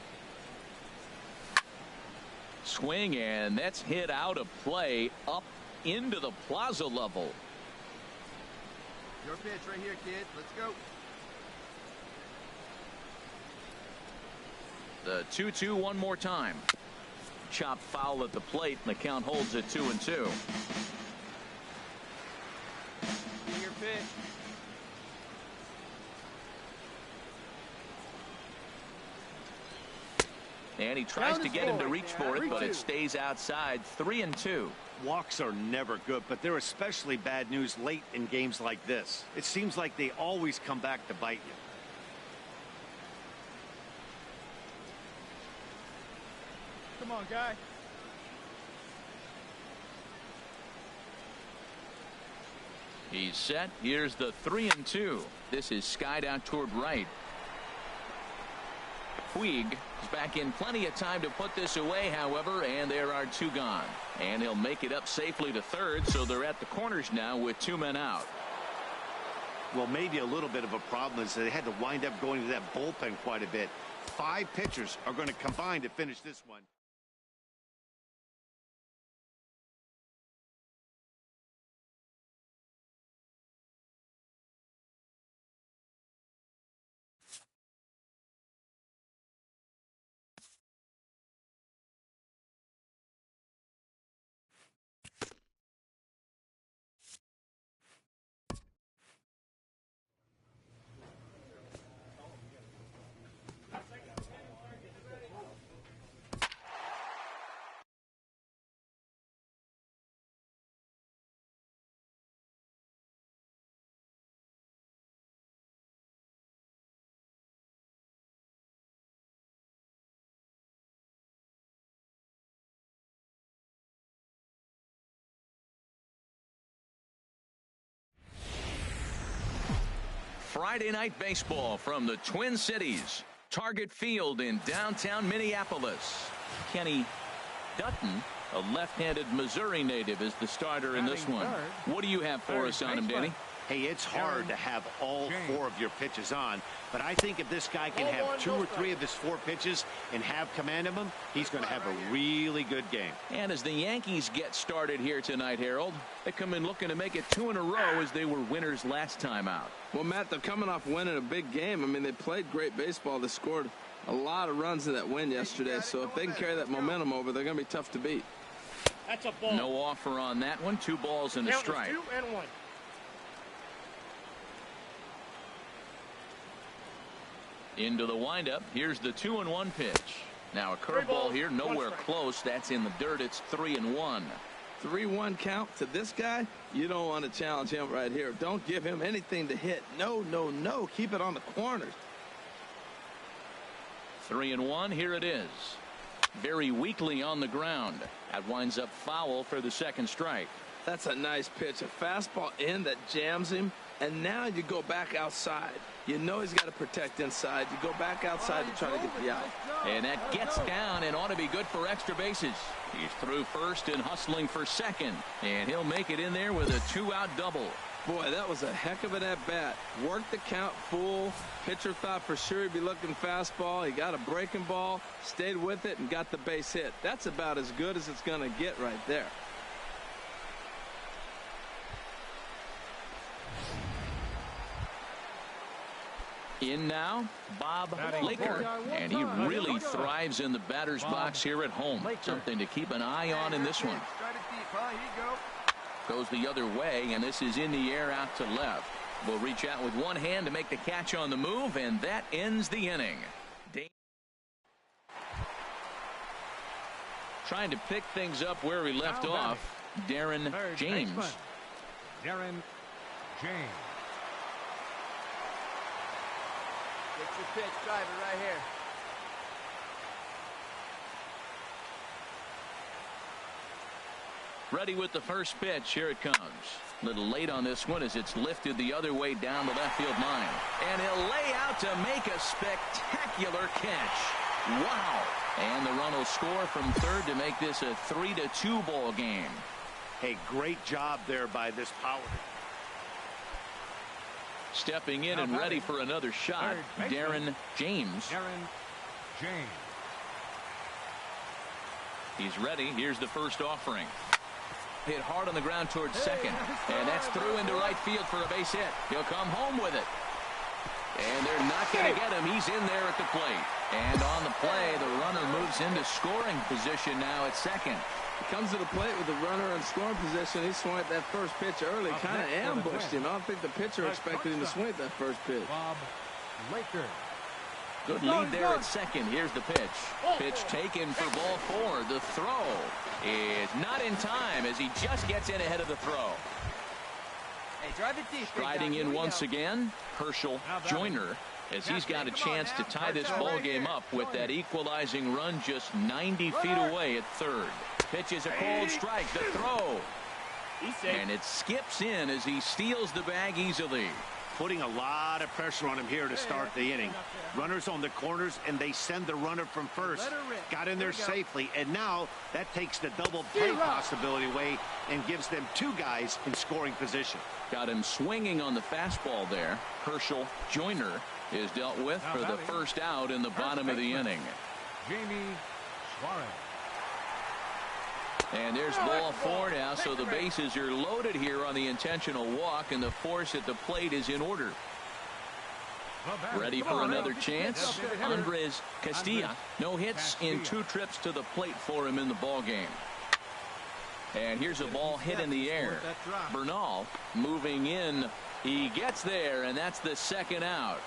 Swing, and that's hit out of play up into the plaza level. Your pitch right here, kid. Let's go. The 2-2 one more time. Chop foul at the plate, and the count holds at 2-2. Get your pitch. And he tries to get him to reach for it, but it stays outside. 3-2. Walks are never good, but they're especially bad news late in games like this. It seems like they always come back to bite you. Come on, guy. He's set. Here's the 3-2. This is skied out toward right. Puig is back in plenty of time to put this away, however, and there are 2 gone. And he'll make it up safely to third, so they're at the corners now with 2 men out. Well, maybe a little bit of a problem is they had to wind up going to that bullpen quite a bit. 5 pitchers are going to combine to finish this one. Friday night baseball from the Twin Cities. Target Field in downtown Minneapolis. Kenny Dutton, a left-handed Missouri native, is the starter in this one. What do you have for us on him, Danny? Hey, it's hard to have all 4 of your pitches on, but I think if this guy can have 2 or 3 of his 4 pitches and have command of them, he's going to have a really good game. And as the Yankees get started here tonight, Harold, they come in looking to make it 2 in a row as they were winners last time out. Well, Matt, they're coming off winning a big game. I mean, they played great baseball. They scored a lot of runs in that win yesterday, so if they can carry that momentum over, they're going to be tough to beat. That's a ball. No offer on that one. 2 balls and a strike. 2-1. Into the windup. Here's the 2-1 pitch. Now a curveball here, nowhere close. That's in the dirt. It's 3-1. 3-1 count to this guy. You don't want to challenge him right here. Don't give him anything to hit. No, no, no. Keep it on the corners. 3-1. Here it is. Very weakly on the ground. That winds up foul for the second strike. That's a nice pitch. A fastball in that jams him. And now you go back outside. You know he's got to protect inside. You go back outside to try to get the out. And that gets down and ought to be good for extra bases. He's through first and hustling for second. And he'll make it in there with a 2-out double. Boy, that was a heck of an at-bat. Worked the count full. Pitcher thought for sure he'd be looking fastball. He got a breaking ball, stayed with it, and got the base hit. That's about as good as it's going to get right there. In now, Bob Laker, and he really thrives in the batter's box here at home. Something to keep an eye on in this one. Goes the other way, and this is in the air out to left. Will reach out with one hand to make the catch on the move, and that ends the inning. Trying to pick things up where we left off, Darren James. Darren James. Get your pitch, drive it right here. Ready with the first pitch. Here it comes. A little late on this one as it's lifted the other way down the left field line. And he'll lay out to make a spectacular catch. Wow. And the run will score from third to make this a 3-2 ball game. Hey, great job there by this power. Stepping in and ready for another shot, Darren James. He's ready. Here's the first offering. Hit hard on the ground towards second. And that's through into right field for a base hit. He'll come home with it. And they're not going to get him. He's in there at the plate. And on the play, the runner moves into scoring position now at second. He comes to the plate with the runner in scoring position. He swung at that first pitch early, kind of ambushed him. I don't think the pitcher expected him to swing at that first pitch. Bob Laker. Good lead there at second. Here's the pitch. Pitch taken for ball four. The throw is not in time as he just gets in ahead of the throw. Hey, drive it deep. Striding in once again, Herschel Joyner, as he's got a chance to tie this ball game up with that equalizing run just 90 feet away at third. Pitch is a cold strike. The throw. And it skips in as he steals the bag easily. Putting a lot of pressure on him here to start the inning. Runners on the corners, and they send the runner from first. Got in there safely, and now that takes the double play possibility away and gives them two guys in scoring position. Got him swinging on the fastball there. Herschel Joyner is dealt with for the first out in the bottom of the inning. Jamie Suarez. And there's ball four now, so the bases are loaded here on the intentional walk, and the force at the plate is in order. Ready for another chance. Andres Castilla. No hits in 2 trips to the plate for him in the ball game. And here's a ball hit in the air. Bernal moving in. He gets there, and that's the second out.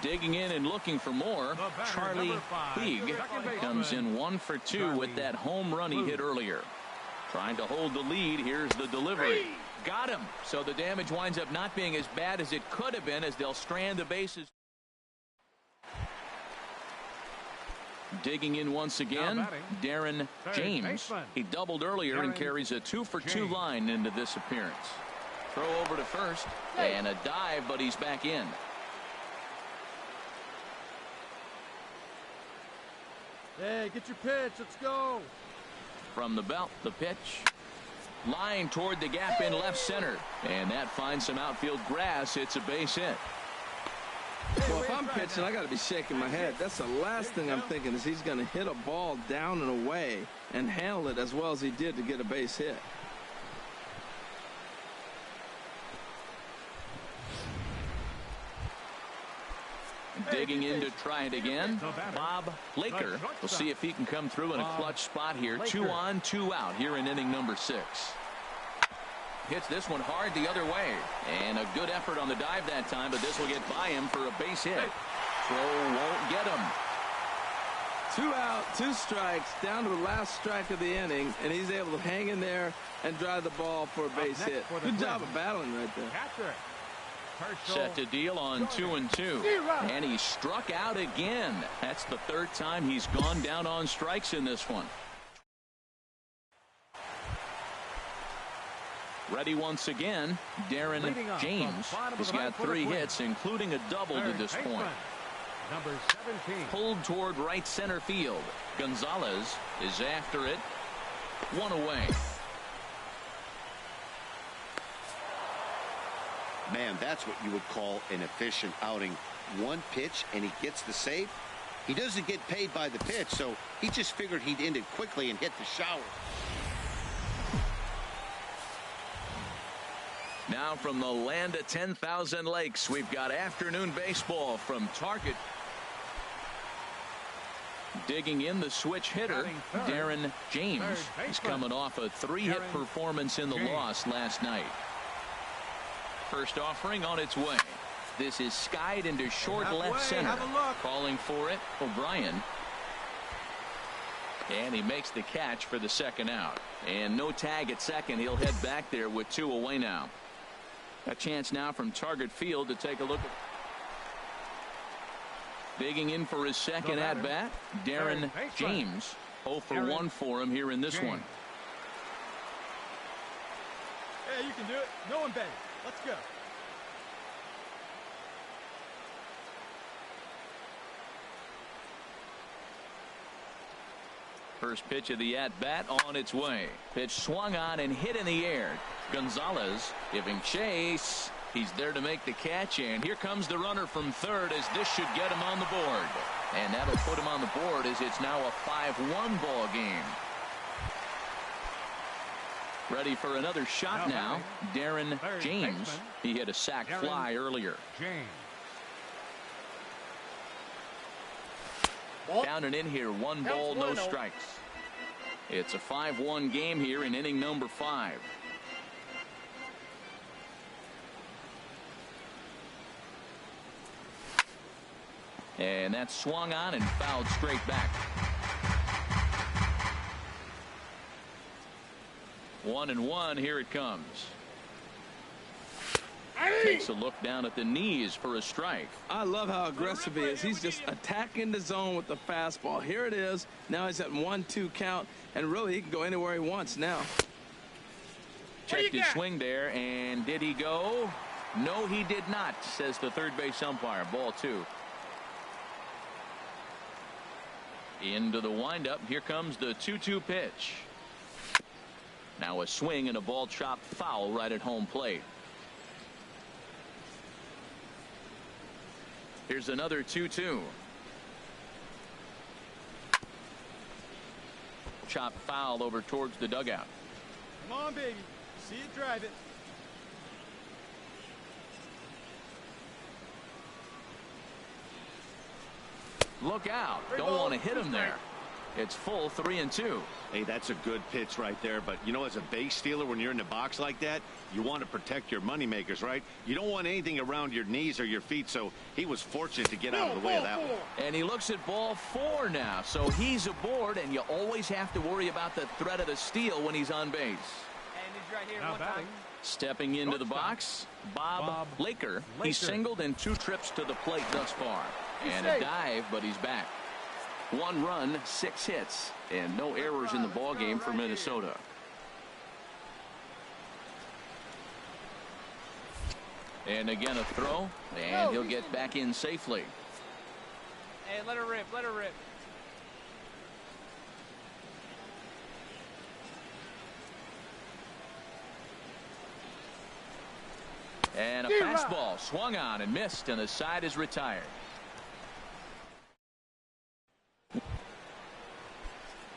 Digging in and looking for more, Charlie Puig comes in 1 for 2 with that home run he hit earlier. Trying to hold the lead. Here's the delivery. Got him. So the damage winds up not being as bad as it could have been as they'll strand the bases. Digging in once again, Darren James. He doubled earlier and carries a 2 for 2 line into this appearance. Throw over to first and a dive, but he's back in. Hey, get your pitch. Let's go. From the belt, the pitch. Line toward the gap in left center. And that finds some outfield grass. It's a base hit. Well, if I'm pitching, I got to be shaking my head. That's the last thing I'm thinking is he's going to hit a ball down and away and handle it as well as he did to get a base hit. Digging in to try it again. Bob Laker. We'll see if he can come through in a clutch spot here. 2 on, 2 out here in inning number 6. Hits this one hard the other way. And a good effort on the dive that time, but this will get by him for a base hit. Throw won't get him. 2 out, 2 strikes, down to the last strike of the inning, and he's able to hang in there and drive the ball for a base hit. Good job of battling right there. Set to deal on 2 and 2. And he struck out again. That's the 3rd time he's gone down on strikes in this one. Ready once again, Darren James. He's got 3 hits, including a double to this point. Number 17. Pulled toward right center field. Gonzalez is after it. 1 away. Man, that's what you would call an efficient outing. 1 pitch, and he gets the save. He doesn't get paid by the pitch, so he just figured he'd end it quickly and hit the shower. Now from the land of 10,000 lakes, we've got afternoon baseball from Target. Digging in the switch hitter, Darren James. He's coming off a 3-hit performance in the loss last night. First offering on its way. This is skied into short left center. Calling for it, O'Brien. And he makes the catch for the second out. And no tag at second. He'll head back there with 2 away now. A chance now from Target Field to take a look at. Digging in for his second at bat, Darren James. 0 for 1 for him here in this one. Hey, you can do it. No one better. Let's go. First pitch of the at-bat on its way. Pitch swung on and hit in the air. Gonzalez giving chase. He's there to make the catch, and here comes the runner from third as this should get him on the board. And that'll put him on the board as it's now a 5-1 ball game. Ready for another shot now. Darren James. He hit a sac fly earlier. Down and in here, 1 ball, no strikes. It's a 5-1 game here in inning number 5. And that's swung on and fouled straight back. 1-1, here it comes. Takes a look down at the knees for a strike. I love how aggressive he is. He's just attacking the zone with the fastball. Here it is. Now he's at 1-2 count, and really he can go anywhere he wants now. Checked his swing there, and did he go? No, he did not, says the third base umpire. Ball 2. Into the windup. Here comes the 2-2 pitch. Now a swing and a ball chopped foul right at home plate. Here's another 2-2. Chopped foul over towards the dugout. Come on, baby. See it, drive it. Look out. Don't want to hit him there. It's full 3-2. Hey, that's a good pitch right there. But, you know, as a base stealer, when you're in the box like that, you want to protect your moneymakers, right? You don't want anything around your knees or your feet, so he was fortunate to get out of the way of that one. And he looks at ball 4 now, so he's aboard, and you always have to worry about the threat of the steal when he's on base. And he's right here Now one time. Stepping into the box, Bob Laker. He singled in 2 trips to the plate thus far. And a dive, but he's back. 1 run, 6 hits, and no errors in the ball game for Minnesota. And again a throw, and he'll get back in safely. Hey, let her rip, let her rip. And a fastball swung on and missed, and the side is retired.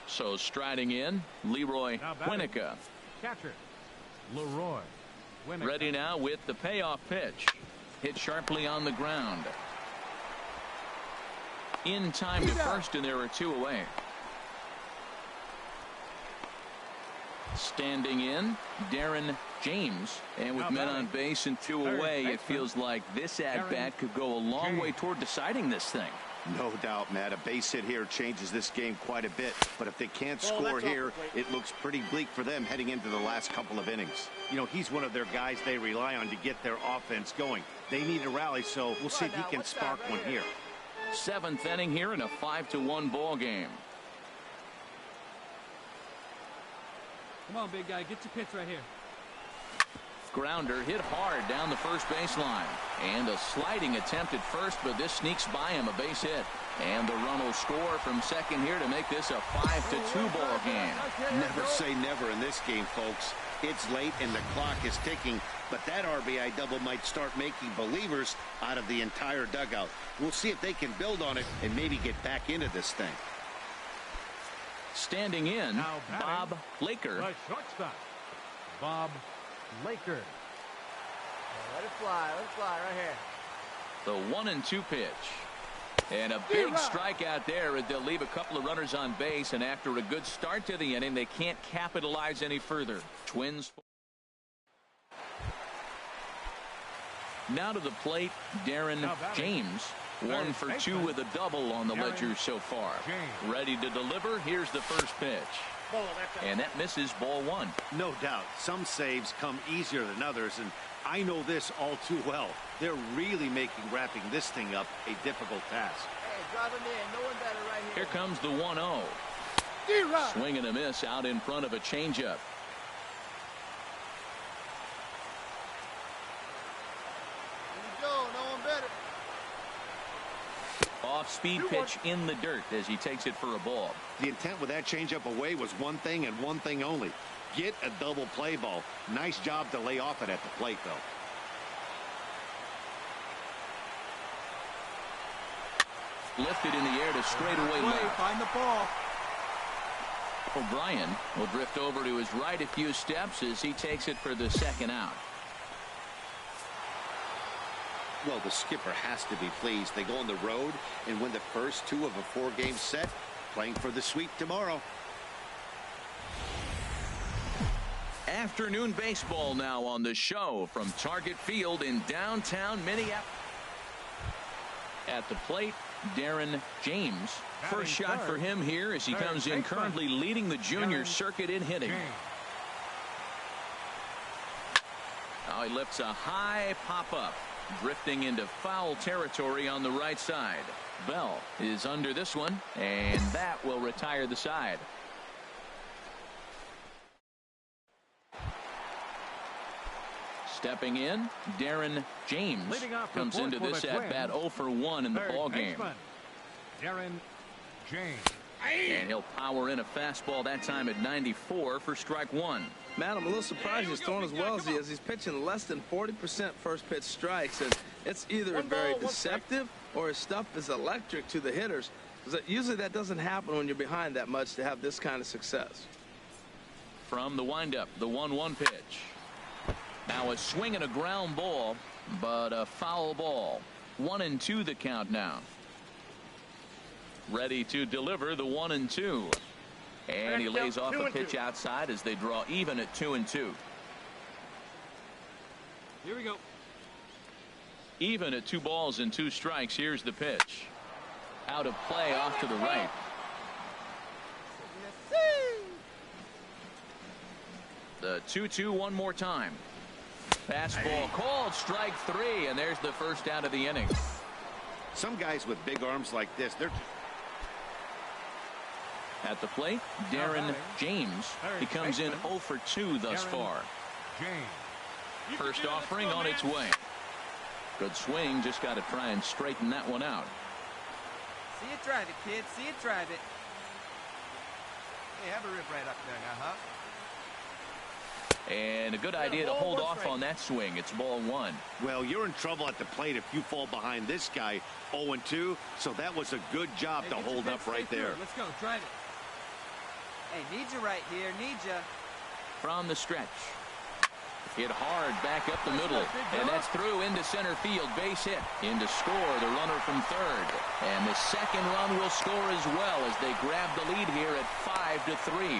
So striding in, Leroy Winnica. Catcher, Leroy Winnica. Ready now with the payoff pitch. Hit sharply on the ground. In time to first, and there are 2 away. Standing in, Darren James. And with men on base and 2 away, it feels like this at-bat could go a long way toward deciding this thing. No doubt, Matt. A base hit here changes this game quite a bit. But if they can't score here, it looks pretty bleak for them heading into the last couple of innings. You know, he's one of their guys they rely on to get their offense going. They need a rally, so we'll see if he can spark one here. 7th inning here in a 5-1 ball game. Come on, big guy. Get your pitch right here. Grounder hit hard down the first baseline. And a sliding attempt at first, but this sneaks by him, a base hit. And the run will score from second here to make this a 5-2 ball game. Never say never in this game, folks. It's late and the clock is ticking, but that RBI double might start making believers out of the entire dugout. We'll see if they can build on it and maybe get back into this thing. Standing in, Bob Laker. The shortstop, Bob Laker. Let it fly right here. The 1-2 pitch. And a big strikeout there as they'll leave a couple of runners on base, and after a good start to the inning, they can't capitalize any further. Twins. Now to the plate, Darren James. 1 for 2 with a double on the ledger so far. Ready to deliver. Here's the first pitch. And that misses, ball 1. No doubt. Some saves come easier than others, and I know this all too well. They're really making wrapping this thing up a difficult task. Hey, drive him in. No one better right here. Here comes the 1-0. Swing and a miss out in front of a changeup. Off-speed pitch in the dirt as he takes it for a ball. The intent with that changeup away was one thing and one thing only. Get a double play ball. Nice job to lay off it at the plate, though. Lifted in the air to straightaway left. Find the ball. O'Brien will drift over to his right a few steps as he takes it for the second out. Well, the skipper has to be pleased. They go on the road and win the first two of a 4-game set, playing for the sweep tomorrow. Afternoon baseball now on the show from Target Field in downtown Minneapolis. At the plate, Darren James. First shot for him here as he comes in currently leading the junior circuit in hitting. Now he lifts a high pop-up, drifting into foul territory on the right side. Bell is under this one, and that will retire the side. Stepping in, Darren James comes into this at-bat 0 for 1 in the ballgame. Darren James. And he'll power in a fastball that time at 94 for strike one. Matt, I'm a little surprised he's throwing as well as he is. He's pitching less than 40% first pitch strikes, and it's either very deceptive or his stuff is electric to the hitters. Usually that doesn't happen when you're behind that much to have this kind of success. From the windup, the 1-1 pitch. Now a swing and a ground ball, but a foul ball. 1-2 the count now. Ready to deliver the 1-2. And he lays off a pitch outside as they draw even at 2-2. Here we go. Even at 2 balls and 2 strikes. Here's the pitch. Out of play off to the right. The 2-2 one more time. Fastball called, strike 3, and there's the first out of the inning. Some guys with big arms like this, they're... At the plate, Darren James. He comes in 0 for 2 thus far. First offering on its way. Good swing, just got to try and straighten that one out. See it drive it, kid. See it drive it. Hey, have a rip right up there now, huh? And a good idea to hold off on that swing. It's ball 1. Well, you're in trouble at the plate if you fall behind this guy 0-2, so that was a good job to hold up right there. Let's go. Drive it. Hey, need you right here. Need you. From the stretch. Hit hard back up the middle. And that's through into center field. Base hit. In to score the runner from third. And the second run will score as well as they grab the lead here at 5-3.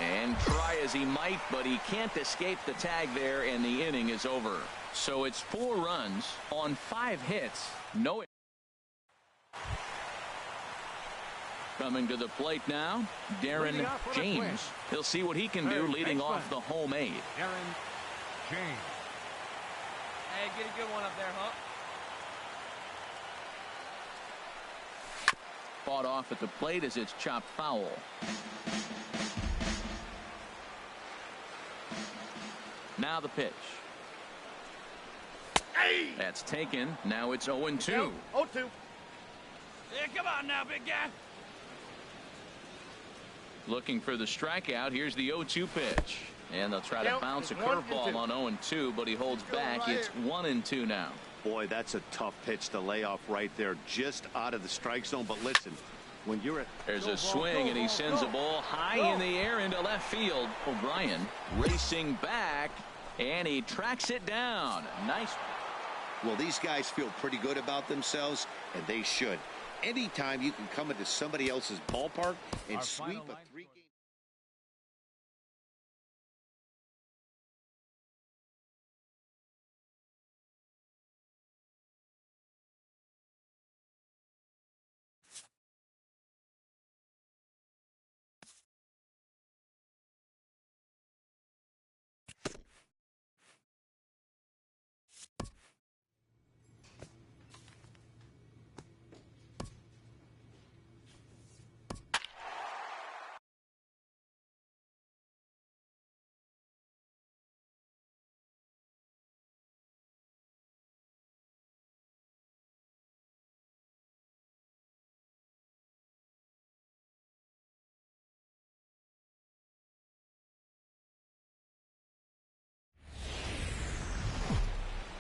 And try as he might, but he can't escape the tag there, and the inning is over. So it's 4 runs on 5 hits. No. Coming to the plate now, Darren James. He'll see what he can do leading off the home 8. Darren James. Hey, get a good one up there, huh? Fought off at the plate as it's chopped foul. Now the pitch. That's taken. Now it's 0-2. 0-2. Yeah, come on now, big guy. Looking for the strikeout. Here's the 0-2 pitch. And they'll try to bounce a curveball on 0-2, but he holds back. It's 1-2 now. Boy, that's a tough pitch to lay off right there, just out of the strike zone. But listen, when you're at... There's a swing, and he sends a ball high in the air into left field. O'Brien racing back, and he tracks it down. Nice. Well, these guys feel pretty good about themselves, and they should. Anytime you can come into somebody else's ballpark and sweep a 3-game...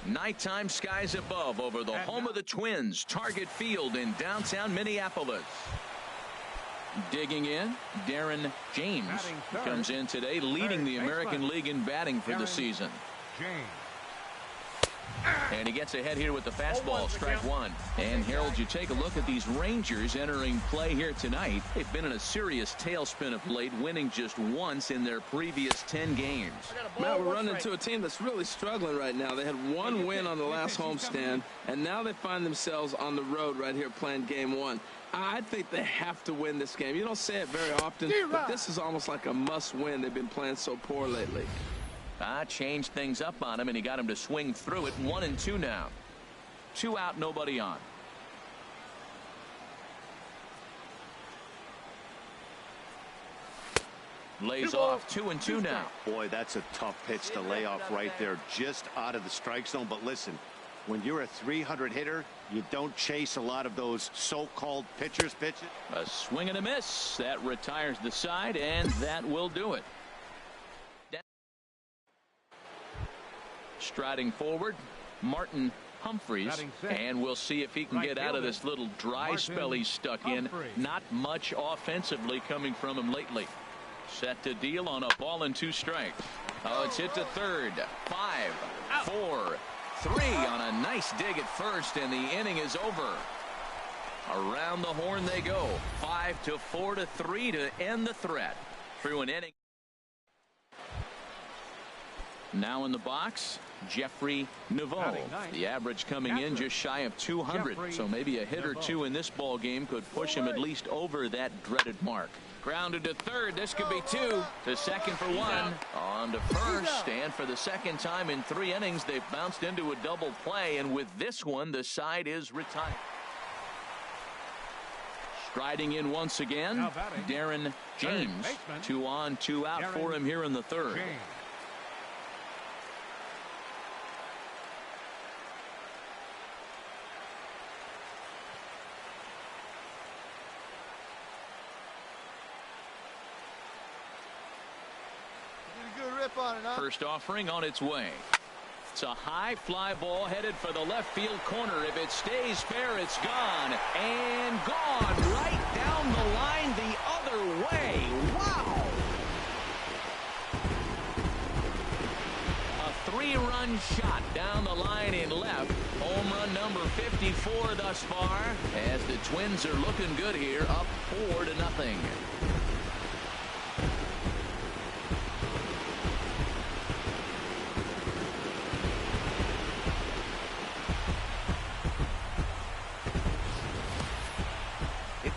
Nighttime skies above over the home of the Twins, Target Field in downtown Minneapolis. Digging in, Darren James comes in today, leading the American League in batting for the season. And he gets ahead here with the fastball, strike one. And Harold, you take a look at these Rangers entering play here tonight. They've been in a serious tailspin of late, winning just once in their previous 10 games. Matt, we're running into a team that's really struggling right now. They had one win on the last homestand, and now they find themselves on the road right here playing game one. I think they have to win this game. You don't say it very often, but this is almost like a must-win. They've been playing so poor lately. Changed things up on him, and he got him to swing through it. 1-2 now. 2 out, nobody on. Lays off 2-2 now. Boy, that's a tough pitch to lay off right there, just out of the strike zone. But listen, when you're a 300 hitter, you don't chase a lot of those so-called pitchers' pitches. A swing and a miss. That retires the side, and that will do it. Striding forward, Martin Humphreys, and we'll see if he can get out of this little dry spell he's stuck in. Not much offensively coming from him lately. Set to deal on a ball and 2 strikes. Oh, it's hit to third. 5, 4, 3 on a nice dig at first, and the inning is over. Around the horn they go. 5-4-3 to end the threat through an inning. Now in the box, Jeffrey Naveau. The average coming in just shy of 200. So maybe a hit or two in this ball game could push him at least over that dreaded mark. Grounded to third. This could be 2. To second for 1. On to first. And for the second time in 3 innings, they've bounced into a double play. And with this one, the side is retired. Striding in once again, Darren James. 2 on, 2 out for him here in the third. First offering on its way. It's a high fly ball headed for the left field corner. If it stays fair, it's gone. And gone right down the line the other way. Wow! A 3-run shot down the line in left. Home run number 54 thus far, as the Twins are looking good here, up 4-0.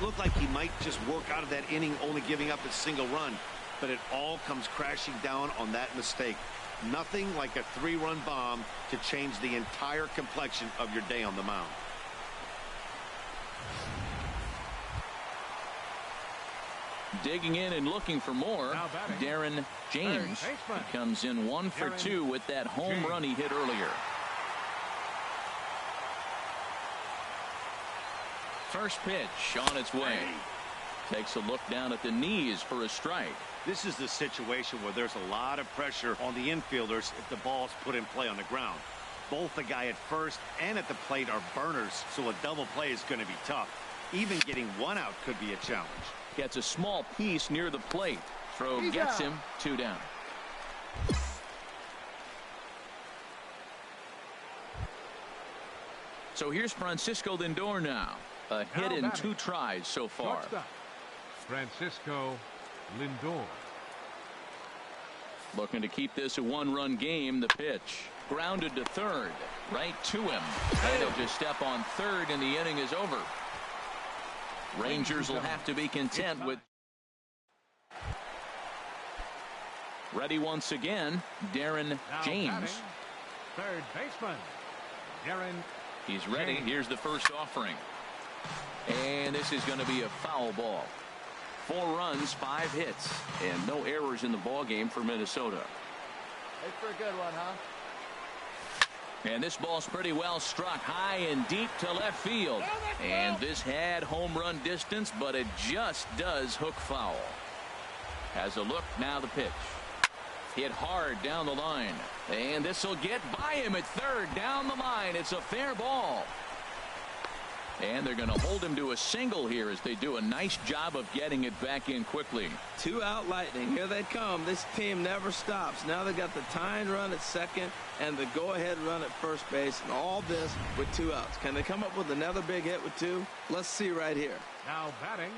Looked like he might just work out of that inning, only giving up a single run, but it all comes crashing down on that mistake. Nothing like a 3-run bomb to change the entire complexion of your day on the mound. Digging in and looking for more, Darren James. He comes in 1 for 2 with that home run he hit earlier. First pitch on its way. Takes a look down at the knees for a strike. This is the situation where there's a lot of pressure on the infielders if the ball's put in play on the ground. Both the guy at first and at the plate are burners, so a double play is going to be tough. Even getting 1 out could be a challenge. Gets a small piece near the plate. Throw gets him 2 down. So here's Francisco Lindor now. A hit in 2 tries so far. Francisco Lindor. Looking to keep this a 1-run game. The pitch. Grounded to third. Right to him. And he'll just step on third and the inning is over. Rangers will have to be content with. Ready once again, Darren James. Third baseman, Darren. He's ready. Here's the first offering. And this is going to be a foul ball. 4 runs, 5 hits, and no errors in the ball game for Minnesota. It's for a good one, huh? And this ball's pretty well struck high and deep to left field. And this had home run distance, but it just does hook foul. Has a look, now the pitch. Hit hard down the line. And this will get by him at third. Down the line. It's a fair ball. And they're going to hold him to a single here as they do a nice job of getting it back in quickly. 2 out Lightning. Here they come. This team never stops. Now they got the tying run at second and the go-ahead run at first base, and all this with 2 outs. Can they come up with another big hit with 2? Let's see right here. Now batting.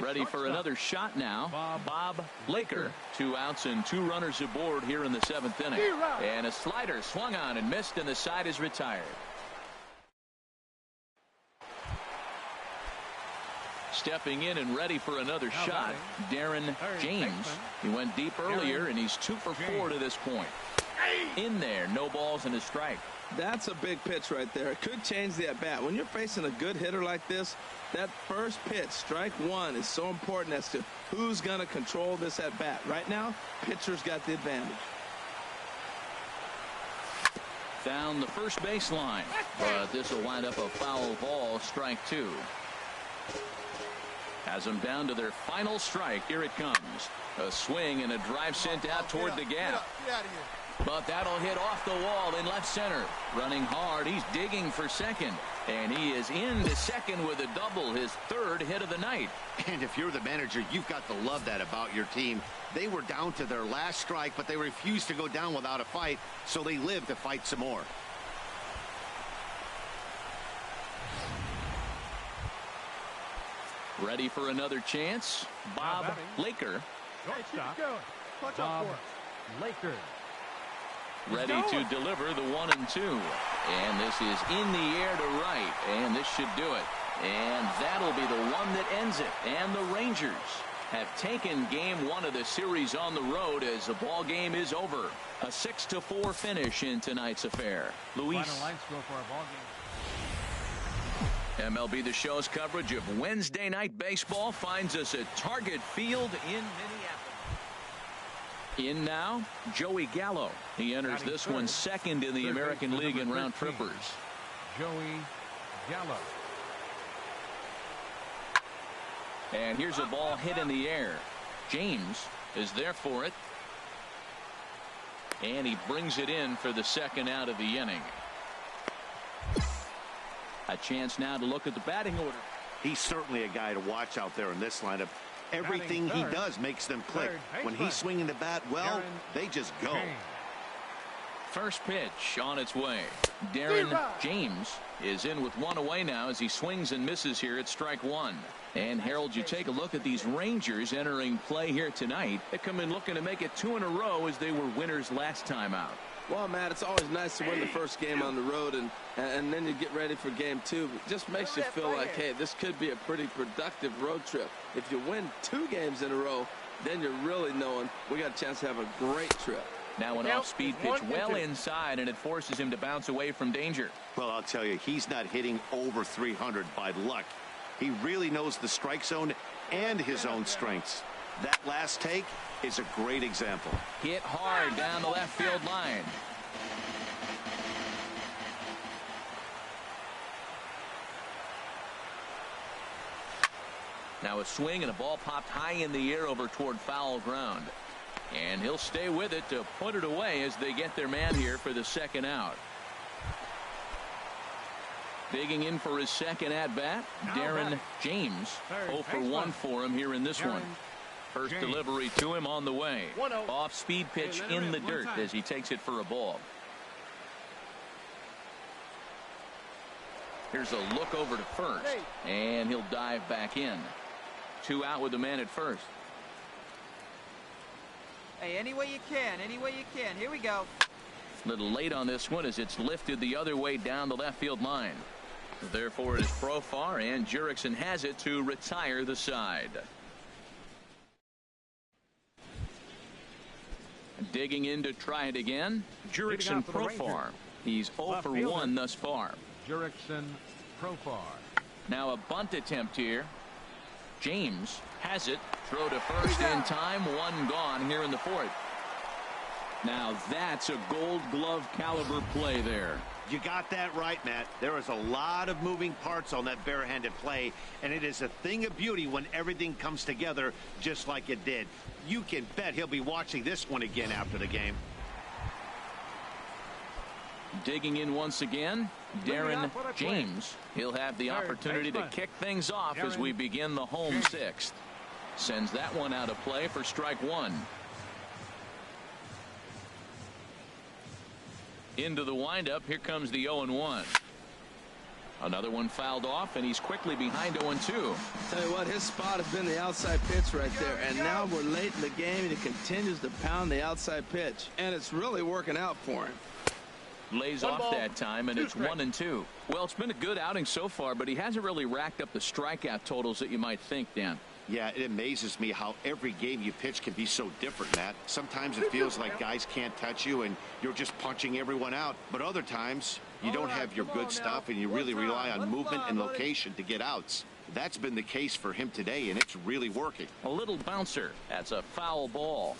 Ready for another shot now. Bob Laker. 2 outs and 2 runners aboard here in the 7th inning. And a slider swung on and missed, and the side is retired. Stepping in and ready for another shot, Darren James. He went deep earlier, and he's 2 for 4 to this point. In there, no balls and a strike. That's a big pitch right there. It could change the at-bat. When you're facing a good hitter like this, that first pitch, strike 1, is so important as to who's going to control this at-bat. Right now, pitcher's got the advantage. Down the first baseline, but this will wind up a foul ball, strike 2. Has them down to their final strike. Here it comes. A swing and a drive sent out toward the gap. Get out of here. But that'll hit off the wall in left center. Running hard. He's digging for second. And he is into second with a double. His 3rd hit of the night. And if you're the manager, you've got to love that about your team. They were down to their last strike, but they refused to go down without a fight, so they lived to fight some more. Ready for another chance. Bob Laker. Shortstop. Watch out Bob for it. Laker. Ready to deliver the 1-2. And this is in the air to right. And this should do it. And that'll be the one that ends it. And the Rangers have taken game 1 of the series on the road as the ball game is over. A 6-4 finish in tonight's affair. Luis. Final line score for our ball game. MLB The Show's coverage of Wednesday night baseball finds us at Target Field in Minneapolis. In now, Joey Gallo. He enters this one second in the American League in round trippers. Joey Gallo. And here's a ball hit in the air. James is there for it. And he brings it in for the 2nd out of the inning. A chance now to look at the batting order. He's certainly a guy to watch out there in this lineup. Everything he does makes them click. When he's swinging the bat well, they just go. First pitch on its way. Darren James is in with 1 away now as he swings and misses here at strike 1. And Harold, you take a look at these Rangers entering play here tonight. They come in looking to make it 2 in a row as they were winners last time out. Well, Matt, it's always nice to win the first game on the road, and then you get ready for game 2. It just makes you feel like, hey, this could be a pretty productive road trip. If you win 2 games in a row, then you're really knowing we got a chance to have a great trip. Now an off-speed pitch well inside, and it forces him to bounce away from danger. Well, I'll tell you, he's not hitting over 300 by luck. He really knows the strike zone and his own strengths. That last take is a great example. Hit hard down the left field line. Now a swing and a ball popped high in the air over toward foul ground. And he'll stay with it to put it away as they get their man here for the 2nd out. Digging in for his 2nd at-bat, Darren James. 0 for 1 for him here in this one. First delivery to him on the way. Off-speed pitch in the dirt as he takes it for a ball. Here's a look over to first, and he'll dive back in. 2 out with the man at first. Hey, any way you can, any way you can. Here we go. A little late on this one as it's lifted the other way down the left field line. Therefore, it is Profar, and Jurickson has it to retire the side. Digging in to try it again, Jurickson Profar. He's 0 for 1 thus far. Jurickson Profar. Now a bunt attempt here. James has it. Throw to first in time. 1 gone here in the 4th. Now that's a Gold Glove caliber play there. You got that right, Matt. There is a lot of moving parts on that barehanded play, and it is a thing of beauty when everything comes together just like it did. You can bet he'll be watching this one again after the game. Digging in once again, Darren James. He'll have the opportunity to kick things off as we begin the home sixth. Sends that one out of play for strike one. Into the windup. Here comes the 0-1. Another one fouled off, and he's quickly behind 0-2. Tell you what, his spot has been the outside pitch right there, and now we're late in the game, and he continues to pound the outside pitch, and it's really working out for him. Lays off that time, and it's 1-2. Well, it's been a good outing so far, but he hasn't really racked up the strikeout totals that you might think, Dan. Yeah, it amazes me how every game you pitch can be so different, Matt. Sometimes it feels like guys can't touch you and you're just punching everyone out. But other times you don't have your good stuff and you really rely on movement and location to get outs. That's been the case for him today, and it's really working. A little bouncer. That's a foul ball.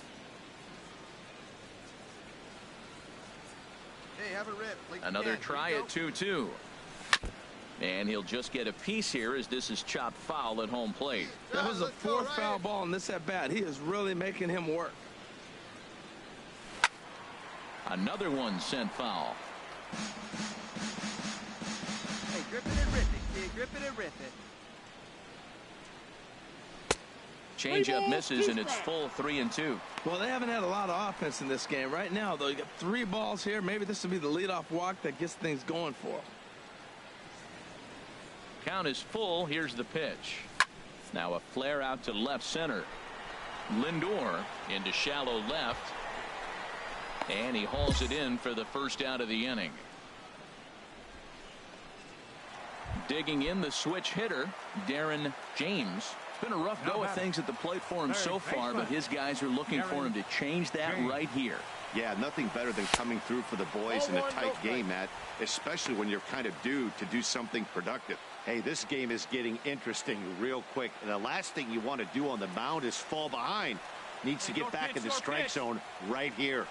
Hey, have a rip. Like Another try at 2-2. And he'll just get a piece here as this is chopped foul at home plate. That was a fourth foul ball in this at bat. He is really making him work. Another one sent foul. Hey, grip it and rip it, kid. Grip it and rip it. Changeup misses, and it's full 3-2. Well, they haven't had a lot of offense in this game. Right now, though, you got 3 balls here. Maybe this will be the leadoff walk that gets things going for them. Count is full. Here's the pitch. Now a flare out to left center. Lindor into shallow left. And he hauls it in for the first out of the inning. Digging in the switch hitter, Darren James. It's been a rough go of things at the plate for him so far, but his guys are looking for him to change that right here. Yeah, nothing better than coming through for the boys in a tight game, Matt, especially when you're kind of due to do something productive. Hey, this game is getting interesting real quick, and the last thing you want to do on the mound is fall behind. Needs to get back in the strike zone right here.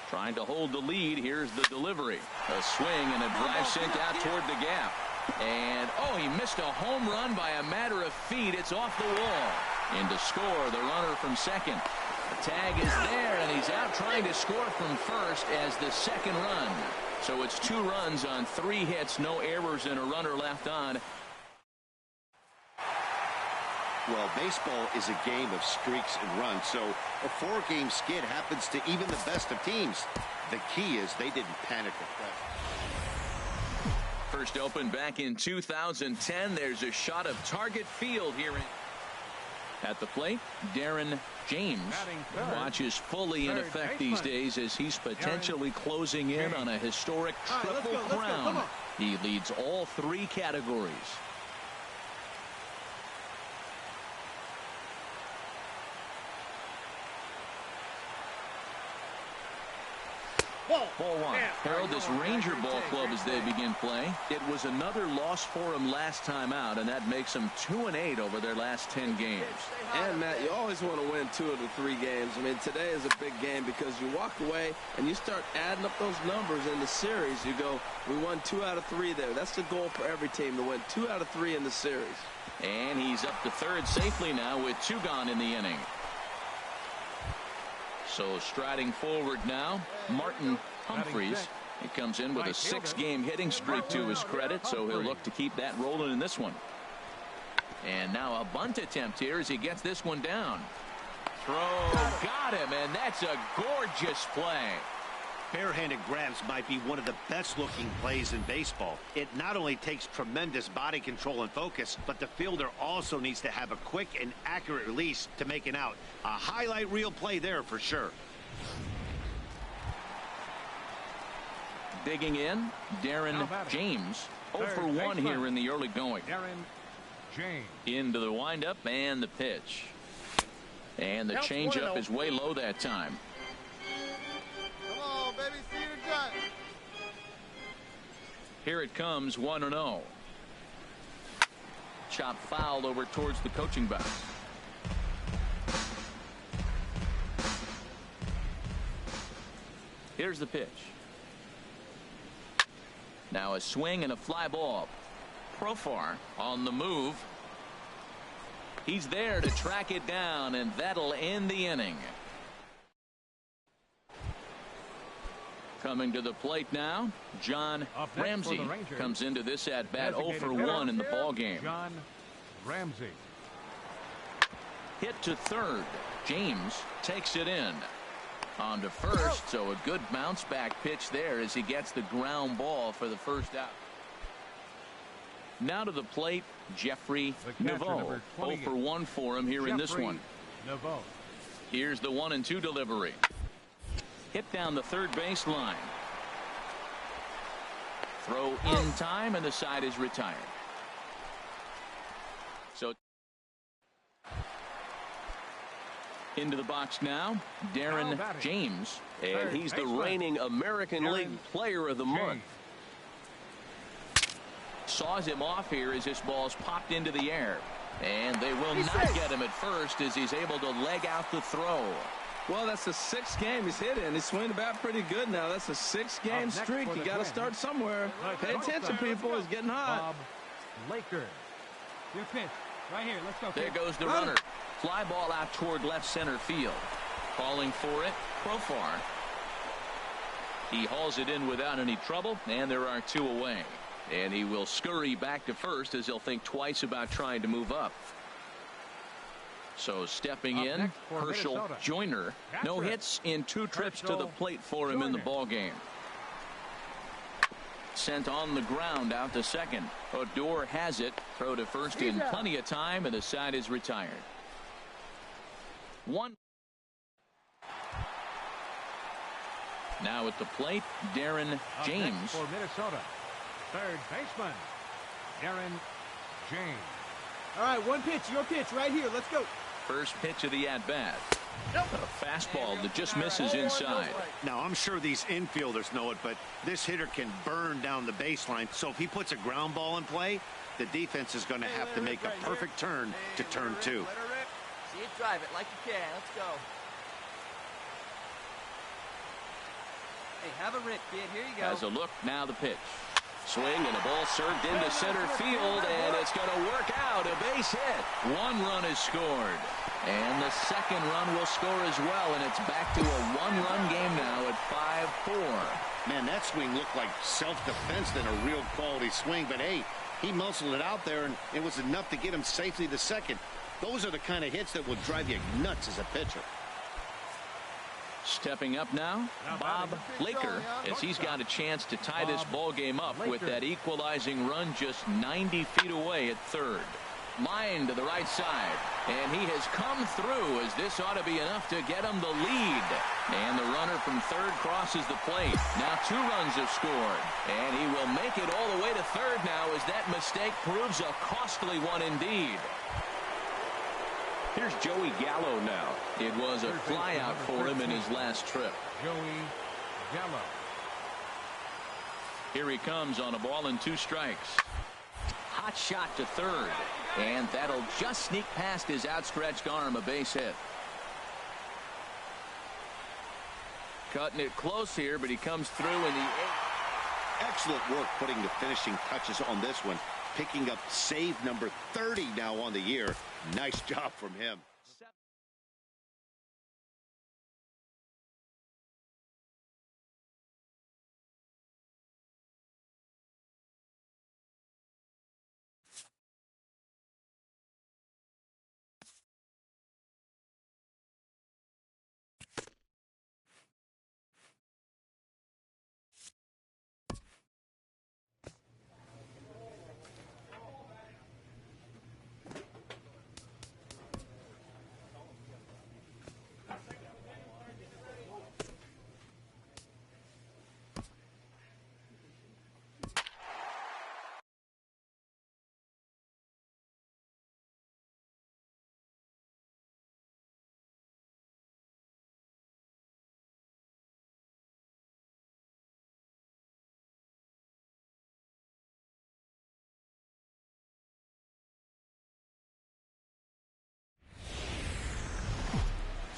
Trying to hold the lead. Here's the delivery. A swing and a drive sent out toward the gap. And, oh, he missed a home run by a matter of feet. It's off the wall. And to score, the runner from second. The tag is there, and he's out trying to score from first as the second run. So it's 2 runs on 3 hits, no errors, and a runner left on. Well, baseball is a game of streaks and runs, so a 4-game skid happens to even the best of teams. The key is they didn't panic at press. First opened back in 2010. There's a shot of target field here at the plate. Darren James watches fully in effect these days as he's potentially closing in on a historic triple crown. He leads all 3 categories. Ball 1. Harold, this Ranger ball club as they begin play. It was another loss for them last time out, and that makes them 2-8 over their last 10 games. And, Matt, you always want to win 2 of the 3 games. I mean, today is a big game because you walk away and you start adding up those numbers in the series. You go, we won 2 out of 3 there. That's the goal for every team, to win 2 out of 3 in the series. And he's up to third safely now with 2 gone in the inning. So striding forward now, Martin Humphreys. He comes in with a 6-game hitting streak to his credit, so he'll look to keep that rolling in this one. And now a bunt attempt here as he gets this one down. Throw, got him, and that's a gorgeous play. Barehanded grabs might be one of the best looking plays in baseball. It not only takes tremendous body control and focus, but the fielder also needs to have a quick and accurate release to make an out. A highlight reel play there for sure. Digging in, Darren James. 0 for 1 here in the early going. Darren James. Into the windup and the pitch. And the changeup is way low that time. Baby, see you done. Here it comes, 1-0. Chop foul over towards the coaching box. Here's the pitch. Now a swing and a fly ball. Profar on the move. He's there to track it down, and that'll end the inning. Coming to the plate now, John Ramsey comes into this at bat 0 for 1 in the ball game. John Ramsey. Hit to third. James takes it in. On to first, so a good bounce back pitch there as he gets the ground ball for the first out. Now to the plate, Jeffrey Naveau. 0 for 1 for him here in this one. Naveau. Here's the 1-2 delivery. Hit down the third base line. Throw in time, and the side is retired. So into the box now, Darren James, and he's the reigning American League Player of the Month. Saws him off here as this ball's popped into the air, and they will not get him at first as he's able to leg out the throw. Well, that's the 6th game he's hit in. He's swinging the bat pretty good now. That's a 6-game streak. You got to start somewhere. Pay attention, people. He's getting hot. Laker. Your pitch. Right here. Let's go. There goes the runner. Fly ball out toward left center field. Calling for it, Profar. He hauls it in without any trouble, and there are 2 away. And he will scurry back to first as he'll think twice about trying to move up. So stepping in, Herschel Joyner. No hits in 2 trips to the plate for him in the ball game. Sent on the ground out to second. Odor has it. Throw to first in plenty of time, and the side is retired. 1. Now at the plate, Darren James. For Minnesota, third baseman, Darren James. All right, 1 pitch, your pitch right here. Let's go. First pitch of the at-bat. A fastball that just misses inside. Now, I'm sure these infielders know it, but this hitter can burn down the baseline. So if he puts a ground ball in play, the defense is going to have to make a perfect turn to turn 2. See it drive it like you can. Let's go. Hey, have a rip, kid. Here you go. As a look, now the pitch. Swing and a ball served into center field, and it's going to work out. A base hit. 1 run is scored. And the second run will score as well, and it's back to a 1-run game now at 5-4. Man, that swing looked like self-defense than a real quality swing. But, hey, he muscled it out there, and it was enough to get him safely to second. Those are the kind of hits that will drive you nuts as a pitcher. Stepping up now, Bob Laker, as he's got a chance to tie this ball game up with that equalizing run just 90 feet away at third. Line to the right side, and he has come through as this ought to be enough to get him the lead. And the runner from third crosses the plate. Now 2 runs have scored, and he will make it all the way to third now as that mistake proves a costly one indeed. Here's Joey Gallo now. It was a fly out for him in his last trip. Joey Gallo. Here he comes on a ball and 2 strikes. Hot shot to third, and that'll just sneak past his outstretched arm, a base hit. Cutting it close here, but he comes through in the 8th. Excellent work putting the finishing touches on this one. Picking up save number 30 now on the year. Nice job from him.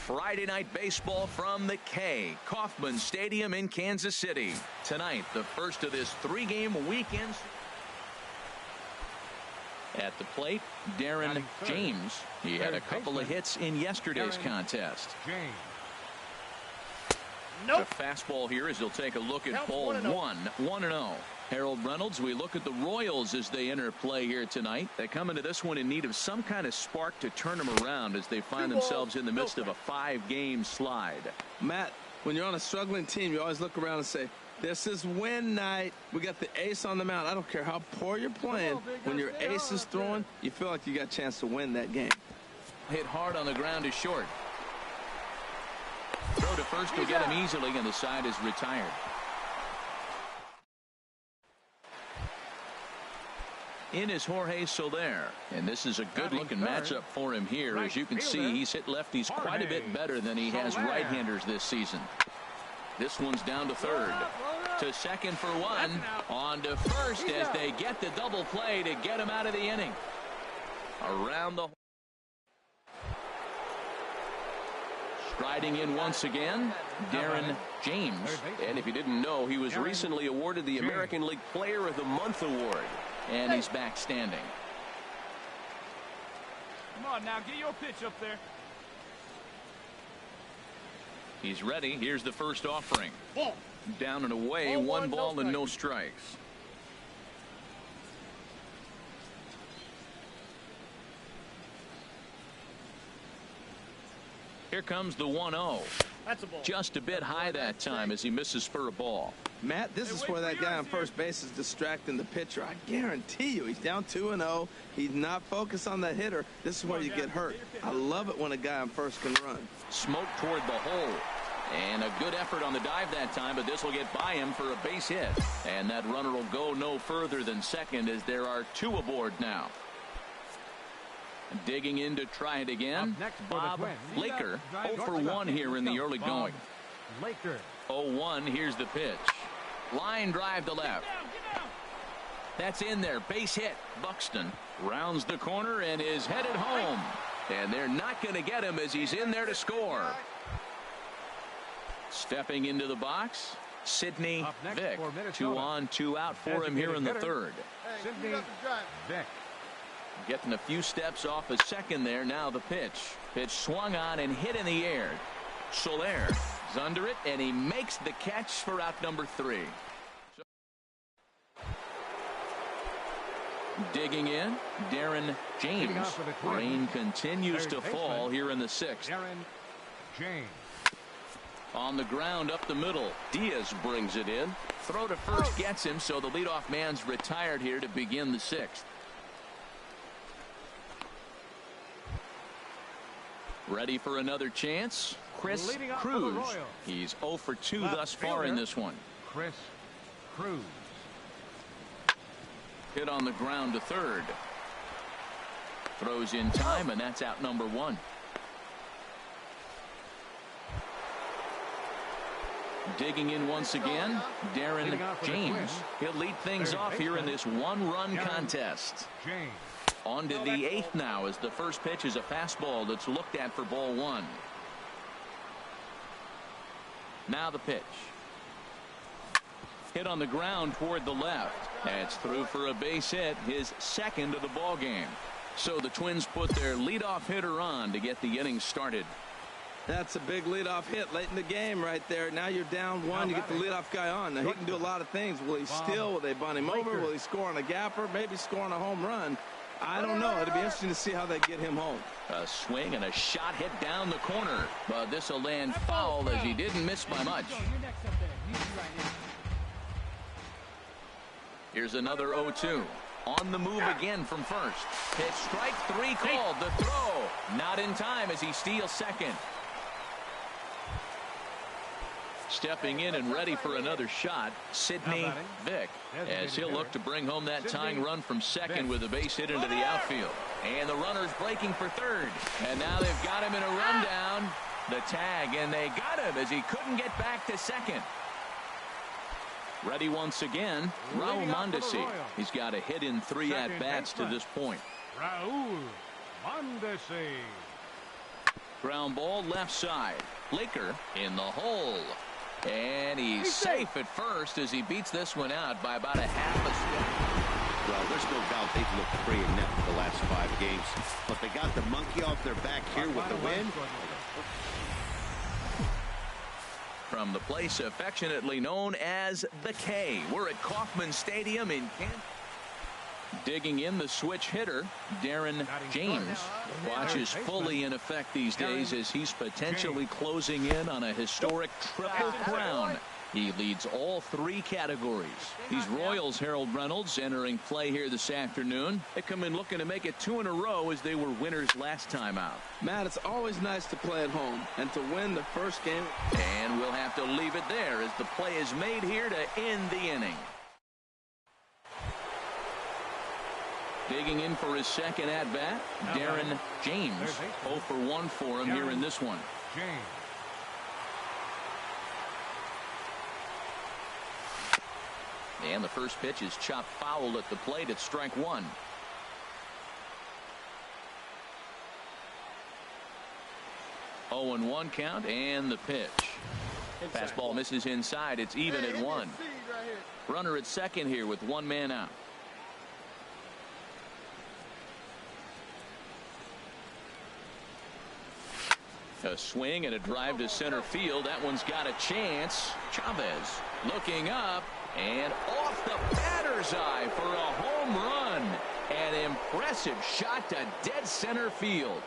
Friday night baseball from the K. Kauffman Stadium in Kansas City. Tonight, the first of this 3-game weekend. At the plate, Darren James. He had a couple of hits in yesterday's contest. The fastball here as he'll take a look at ball 1-0. Harold Reynolds, we look at the Royals as they enter play here tonight. They come into this one in need of some kind of spark to turn them around as they find themselves in the midst of a 5-game slide. Matt, when you're on a struggling team, you always look around and say, this is win night. We got the ace on the mound. I don't care how poor you're playing. When your ace is throwing, you feel like you got a chance to win that game. Hit hard on the ground is short. Throw to first will get him easily, and the side is retired. In is Jorge Soler, and this is a good-looking matchup for him here. As you can see, he's hit lefties quite a bit better than he has right-handers this season. This one's down to third. To second for one. On to first as they get the double play to get him out of the inning. Around the... Striding in once again, Darren James. And if you didn't know, he was recently awarded the American League Player of the Month award. And he's back standing. Come on now, get your pitch up there. He's ready. Here's the first offering. Down and away, 1 ball and no strikes. Here comes the 1-0. Just a bit high that time as he misses for a ball. Matt, this is where that guy on first base is distracting the pitcher. I guarantee you he's down 2-0. He's not focused on that hitter. This is where you get hurt. I love it when a guy on first can run. Smoke toward the hole. And a good effort on the dive that time, but this will get by him for a base hit. And that runner will go no further than second as there are 2 aboard now. Digging in to try it again. Bob Laker, 0 for 1 here in the early going. 0-1, here's the pitch. Line drive to left. That's in there. Base hit. Buxton rounds the corner and is headed home. And they're not going to get him as he's in there to score. Stepping into the box, Sidney Vick. 2 on, 2 out for him here in the third. Sidney Vick. Getting a few steps off a second there. Now the pitch. Pitch swung on and hit in the air. Soler is under it, and he makes the catch for out number 3. Digging in, Darren James. Rain continues to fall here in the 6th. Darren James. On the ground up the middle. Diaz brings it in. Throw to first gets him, so the leadoff man's retired here to begin the 6th. Ready for another chance. Chris Cruz. He's 0 for 2 thus far in this one. Chris Cruz. Hit on the ground to third. Throws in time, and that's out number 1. Digging in once again, Darren James. He'll lead things off here in this 1-run contest. On to the 8th now as the first pitch is a fastball that's looked at for ball 1. Now the pitch. Hit on the ground toward the left. That's through for a base hit, his 2nd of the ball game. So the Twins put their leadoff hitter on to get the inning started. That's a big leadoff hit late in the game right there. Now you're down 1. You get the leadoff guy on. Now he can do a lot of things. Will he steal? Will they bunt him over? Will he score on a gapper? Maybe score on a home run. I don't know. It'll be interesting to see how they get him home. A swing and a shot hit down the corner. But this will land foul as he didn't miss by much. Here's another 0-2. On the move again from first. Pitch strike 3 called. The throw. Not in time as he steals second. Stepping in and ready for another shot, Sidney Vick, as he'll look to bring home that tying run from second with a base hit into the outfield. And the runner's breaking for third. And now they've got him in a rundown. The tag, and they got him as he couldn't get back to second. Ready once again, Raul Mondesi. He's got a hit in 3 at-bats to this point. Raul Mondesi. Ground ball left side. Laker in the hole. And he's safe at first as he beats this one out by about a half a step. Well, there's no doubt they've looked pretty inept the last 5 games. But they got the monkey off their back here with the win. From the place affectionately known as the K, we're at Kauffman Stadium in Kansas. Digging in the switch hitter, Darren James, watches fully in effect these days as he's potentially closing in on a historic triple crown. He leads all 3 categories. These Royals, Harold Reynolds, entering play here this afternoon. They come in looking to make it 2 in a row as they were winners last time out. Matt, it's always nice to play at home and to win the first game. And we'll have to leave it there as the play is made here to end the inning. Digging in for his second at-bat, Darren James. 0 for 1 for him here in this one. And the first pitch is chopped foul at the plate at strike 1. Oh, and 1 count, and the pitch. Fastball misses inside. It's even at 1. Runner at second here with 1 man out. A swing and a drive to center field. That one's got a chance. Chavez looking up and off the batter's eye for a home run. An impressive shot to dead center field.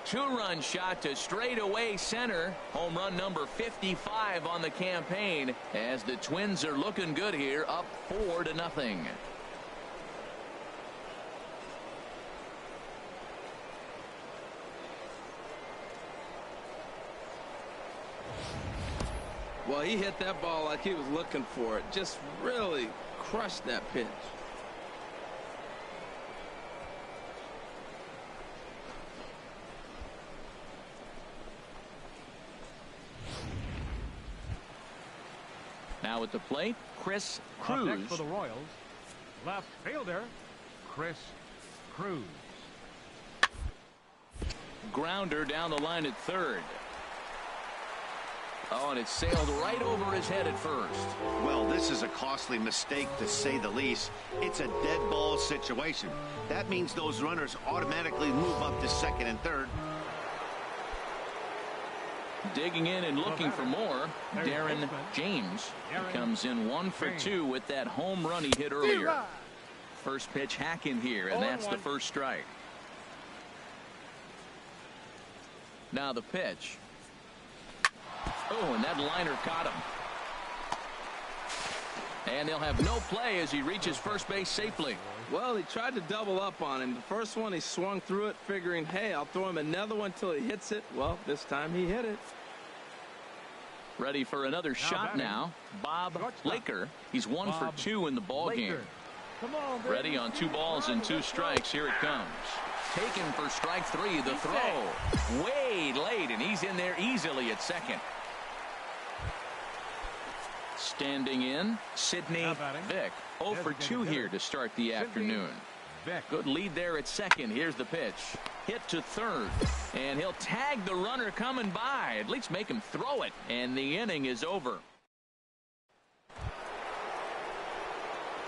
2-run shot to straightaway center. Home run number 55 on the campaign as the Twins are looking good here, up 4-0. Well, he hit that ball like he was looking for it. Just really crushed that pitch. Now at the plate, Chris Cruz. For the Royals, left fielder, Chris Cruz. Grounder down the line at third. Oh, and it sailed right over his head at first. Well, this is a costly mistake to say the least. It's a dead ball situation. That means those runners automatically move up to second and third. Digging in and looking for more, Darren James. He comes in 1 for 2 with that home run he hit earlier. First pitch hacking here, and that's the first strike. Now the pitch. Oh, and that liner caught him. And they'll have no play as he reaches first base safely. Well, he tried to double up on him. The first one, he swung through it, figuring, hey, I'll throw him another one till he hits it. Well, this time he hit it. Ready for another shot now. Bob Laker. He's 1 for 2 in the ball game. Ready on 2 balls and 2 strikes. Here it comes. Taken for strike 3. The throw. Way late, and he's in there easily at second. Standing in, Sidney Vick. 0 for 2 here to start the afternoon. Good lead there at second. Here's the pitch. Hit to third. And he'll tag the runner coming by. At least make him throw it. And the inning is over.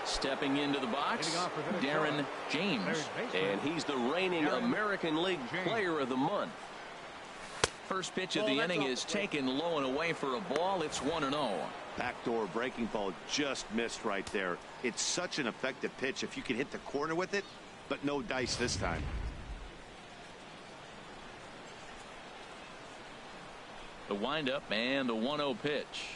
Stepping into the box, Darren James. And he's the reigning American League Player of the Month. First pitch of the inning is taken low and away for a ball. It's 1-0. Backdoor breaking ball just missed right there. It's such an effective pitch if you can hit the corner with it, but no dice this time. The windup and the 1-0 pitch.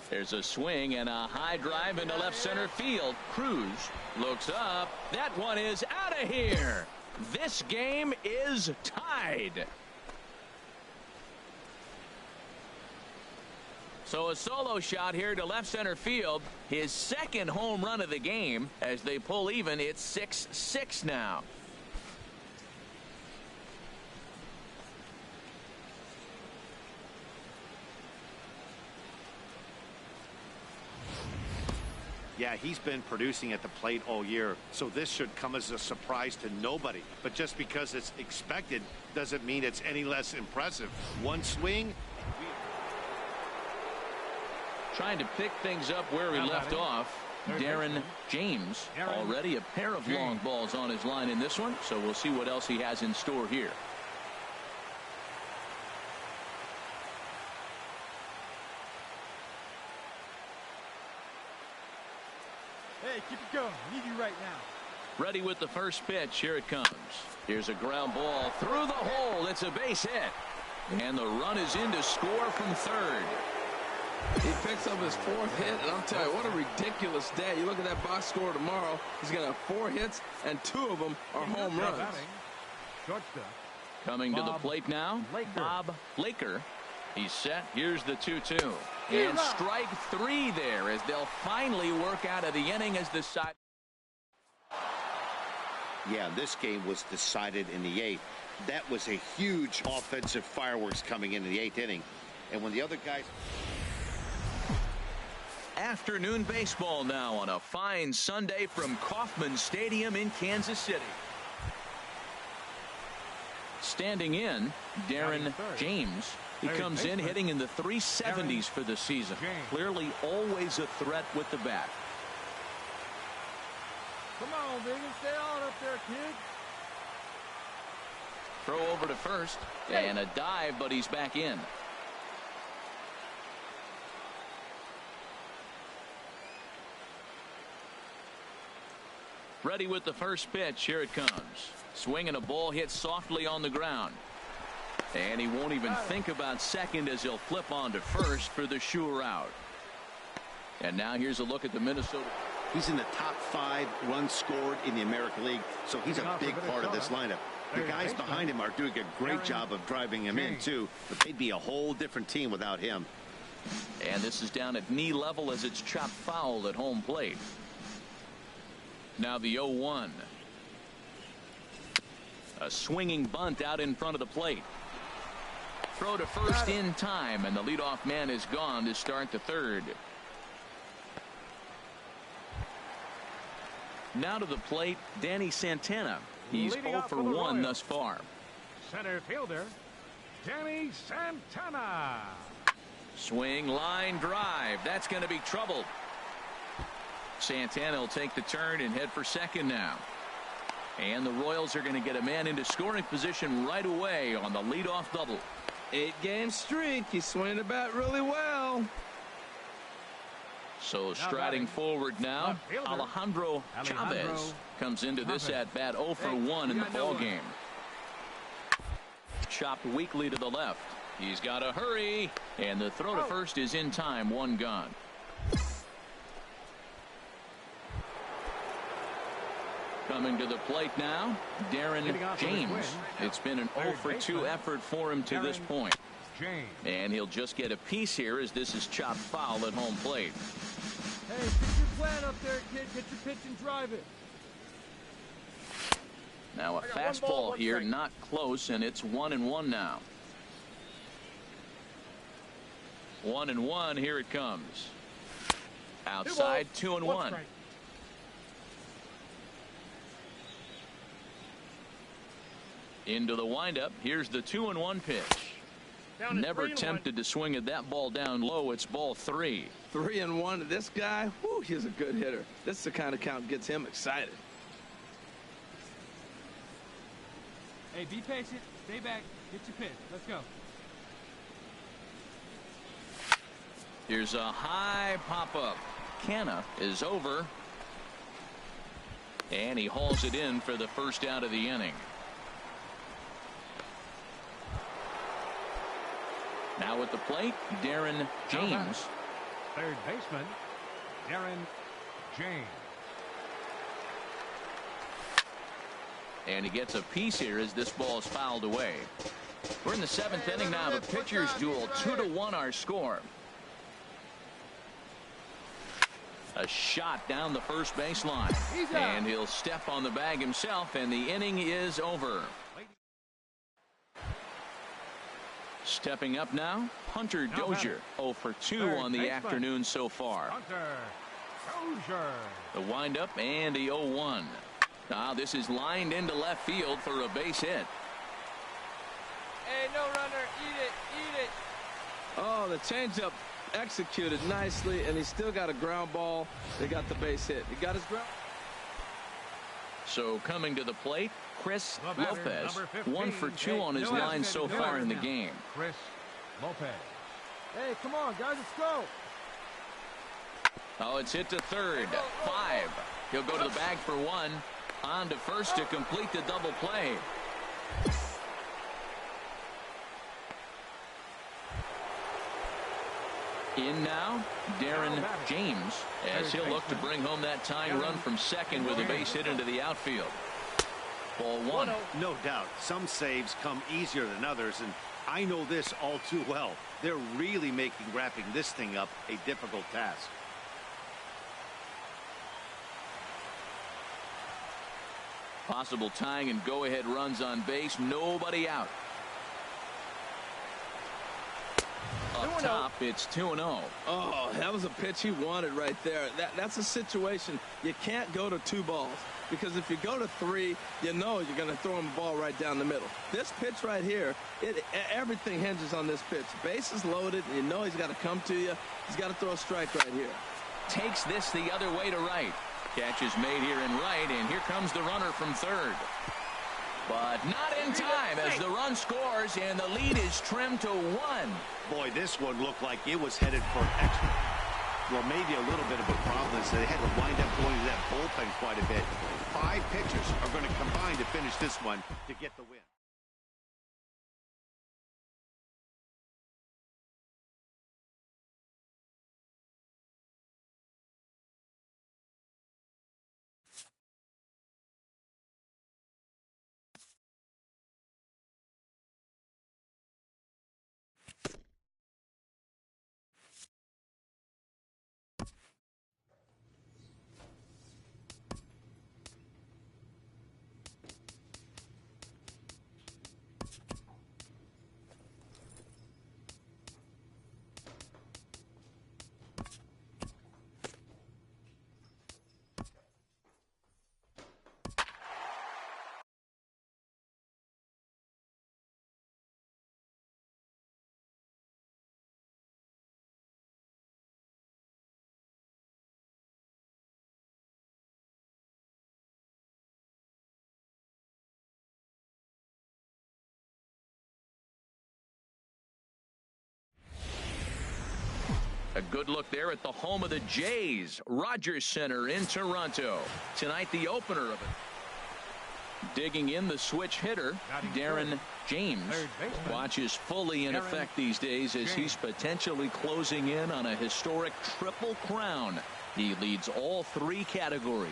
There's a swing and a high drive into left center field. Cruz looks up. That one is out of here. This game is tied. So a solo shot here to left center field. His second home run of the game. As they pull even, it's 6-6 now. Yeah, he's been producing at the plate all year, so this should come as a surprise to nobody. But just because it's expected doesn't mean it's any less impressive. One swing. Trying to pick things up where he left off. Darren James, already a pair of long balls on his line in this one, so we'll see what else he has in store here. Hey, keep it going. I need you right now. Ready with the first pitch. Here it comes. Here's a ground ball through the hole. It's a base hit. And the run is in to score from third. He picks up his 4th hit, and I'm telling you, what a ridiculous day. You look at that box score tomorrow, he's going to have 4 hits, and 2 of them are home runs. Shortstop. Coming to the plate now, Bob Laker. He's set. Here's the 2-2. And strike 3 there as they'll finally work out of the inning as the side. Yeah, this game was decided in the 8th. That was a huge offensive fireworks coming into the 8th inning. And when the other guys... Afternoon baseball now on a fine Sunday from Kauffman Stadium in Kansas City. Standing in, Darren James. He comes in hitting in the 370s for the season. Clearly always a threat with the bat. Come on, Vegan. Stay on up there, kid. Throw over to first. And a dive, but he's back in. Ready with the first pitch. Here it comes. Swinging a ball hit softly on the ground. And he won't even think about second as he'll flip on to first for the sure out. And now here's a look at the Minnesota. He's in the top 5 runs scored in the American League, so he's a big part of this lineup. The guys behind him are doing a great job of driving him in, too, but they'd be a whole different team without him. And this is down at knee level as it's chopped foul at home plate. Now the 0-1. A swinging bunt out in front of the plate. Throw to first in time, and the leadoff man is gone to start the third. Now to the plate, Danny Santana. He's 0 for 1 thus far. Center fielder, Danny Santana. Swing, line drive. That's going to be trouble. Santana will take the turn and head for second now. And the Royals are going to get a man into scoring position right away on the leadoff double. 8-game streak. He's swinging the bat really well. So striding forward now, Alejandro Chavez comes into this at bat 0 for 1 in the ball game. Chopped weakly to the left. He's got to hurry, and the throw to first is in time. 1 gone. Coming to the plate now, Darren James. It's been an 0 for 2 effort for him to this point. And he'll just get a piece here as this is chopped foul at home plate. Hey, get your plan up there, kid. Get your pitch and drive it. Now a fastball here, not close, and it's 1-1 now. 1-1, here it comes. Outside, 2-1. Into the windup. Here's the 2-1 pitch. Never tempted to swing at that ball down low. It's ball 3. 3-1. This guy, whew, he's a good hitter. This is the kind of count gets him excited. Hey, be patient. Stay back. Get your pitch. Let's go. Here's a high pop-up. Canna is over. And he hauls it in for the first out of the inning. Now at the plate, Darren James. Third baseman, Darren James. And he gets a piece here as this ball is fouled away. We're in the 7th inning now. The pitcher's duel, 2-1 our score. A shot down the first baseline. And he'll step on the bag himself, and the inning is over. Stepping up now, Hunter Dozier, 0 for 2 on the afternoon so far. Hunter, The windup and the 0-1. Now this is lined into left field for a base hit. Hey, no runner. Eat it. Eat it. Oh, the changeup executed nicely, and he still got a ground ball. They got the base hit. He got his ground. So coming to the plate, Chris Lopez, 1 for 2 on his line so far in the game. Chris Lopez. Hey, come on, guys, let's go. Oh, it's hit to third. 5. He'll go to the bag for 1. On to first to complete the double play. In now, Darren James, as he'll look to bring home that tying run from second with a base hit into the outfield. Ball 1. No doubt, some saves come easier than others, and I know this all too well. They're really making wrapping this thing up a difficult task. Possible tying and go-ahead runs on base. Nobody out. Up top, it's 2-0. Oh, that was a pitch he wanted right there. That's a situation you can't go to 2 balls, because if you go to 3, you know you're going to throw him a ball right down the middle. This pitch right here, everything hinges on this pitch. Base is loaded, and you know he's got to come to you. He's got to throw a strike right here. Takes this the other way to right. Catch is made here in right, and here comes the runner from third. But not in time as the run scores, and the lead is trimmed to 1. Boy, this one looked like it was headed for extra. Well, maybe a little bit of a problem is they had to wind up going to that bullpen quite a bit. 5 pitchers are going to combine to finish this one to get the win. A good look there at the home of the Jays, Rogers Center in Toronto. Tonight, the opener of it. Digging in the switch hitter, Darren James. Watch is fully in effect these days as he's potentially closing in on a historic triple crown. He leads all 3 categories.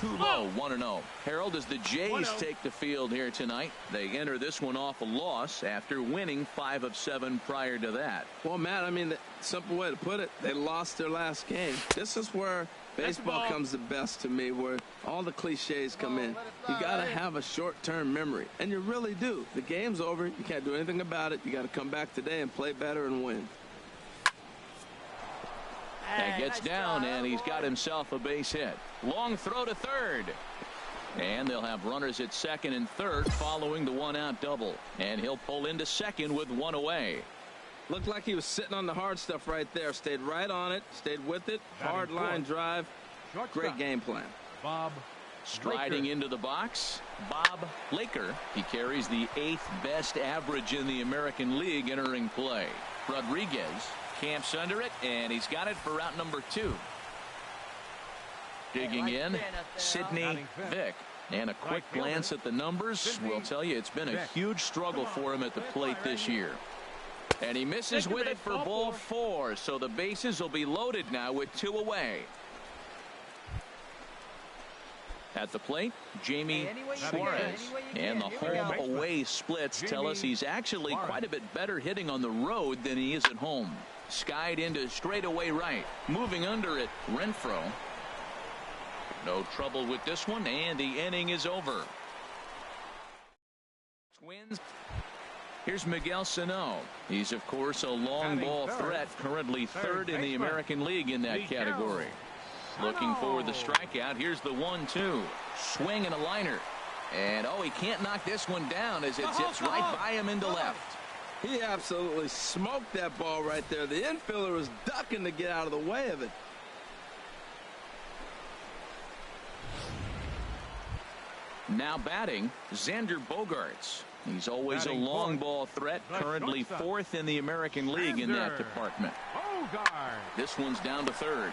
Too low, 1-0. Harold, as the Jays take the field here tonight, they enter this one off a loss after winning 5 of 7 prior to that. Well, Matt, I mean, the simple way to put it, they lost their last game. This is where baseball comes the best to me, where all the cliches come in. You got to have a short-term memory, and you really do. The game's over. You can't do anything about it. You got to come back today and play better and win. And gets down, and he's got himself a base hit. Long throw to third. And they'll have runners at second and third following the 1-out double. And he'll pull into second with 1 away. Looked like he was sitting on the hard stuff right there. Stayed right on it. Stayed with it. Hard line drive. Great game plan. Bob Striding into the box, Bob Laker. He carries the 8th best average in the American League entering play. Rodriguez camps under it, and he's got it for route number 2. Digging in, Sidney Vick. And a quick glance at the numbers will tell you it's been a huge struggle for him at the plate this year. And he misses with it for ball 4, so the bases will be loaded now with 2 away. At the plate, Jamie Suarez. And the home-away splits tell us he's actually quite a bit better hitting on the road than he is at home. Skied into straightaway right. Moving under it, Renfroe. No trouble with this one, and the inning is over. Twins. Here's Miguel Sano. He's, of course, a long ball threat, currently 3rd in the American League in that category. Looking for the strikeout. Here's the 1-2. Swing and a liner. And, oh, he can't knock this one down as it zips right by him into left. He absolutely smoked that ball right there. The infielder was ducking to get out of the way of it. Now batting, Xander Bogaerts. He's always a long ball threat, currently 4th in the American League in that department. This one's down to 3rd.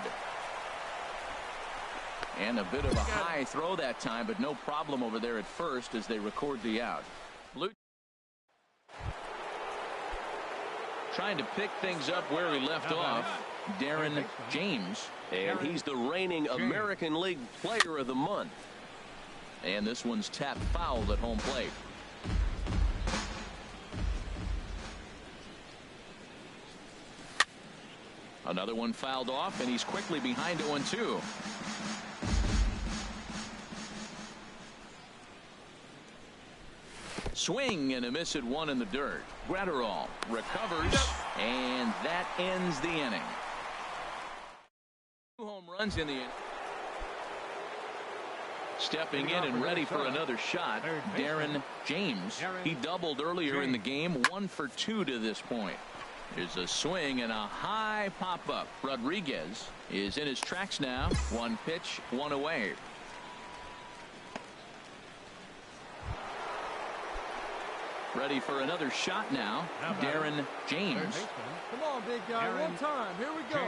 And a bit of a high throw that time, but no problem over there at first as they record the out. Trying to pick things up where he left off, Darren James. And he's the reigning American League Player of the Month. And this one's tapped foul at home plate. Another one fouled off, and he's quickly behind 0-2. Swing and a miss at 1 in the dirt. Gratterall recovers, and that ends the inning. 2 home runs in the inning. Stepping in and ready for another shot, Darren James. He doubled earlier in the game, 1 for 2 to this point. There's a swing and a high pop-up. Rodriguez is in his tracks now. 1 pitch, 1 away. Ready for another shot now, Darren James. Come on, big guy, one time. Here we go.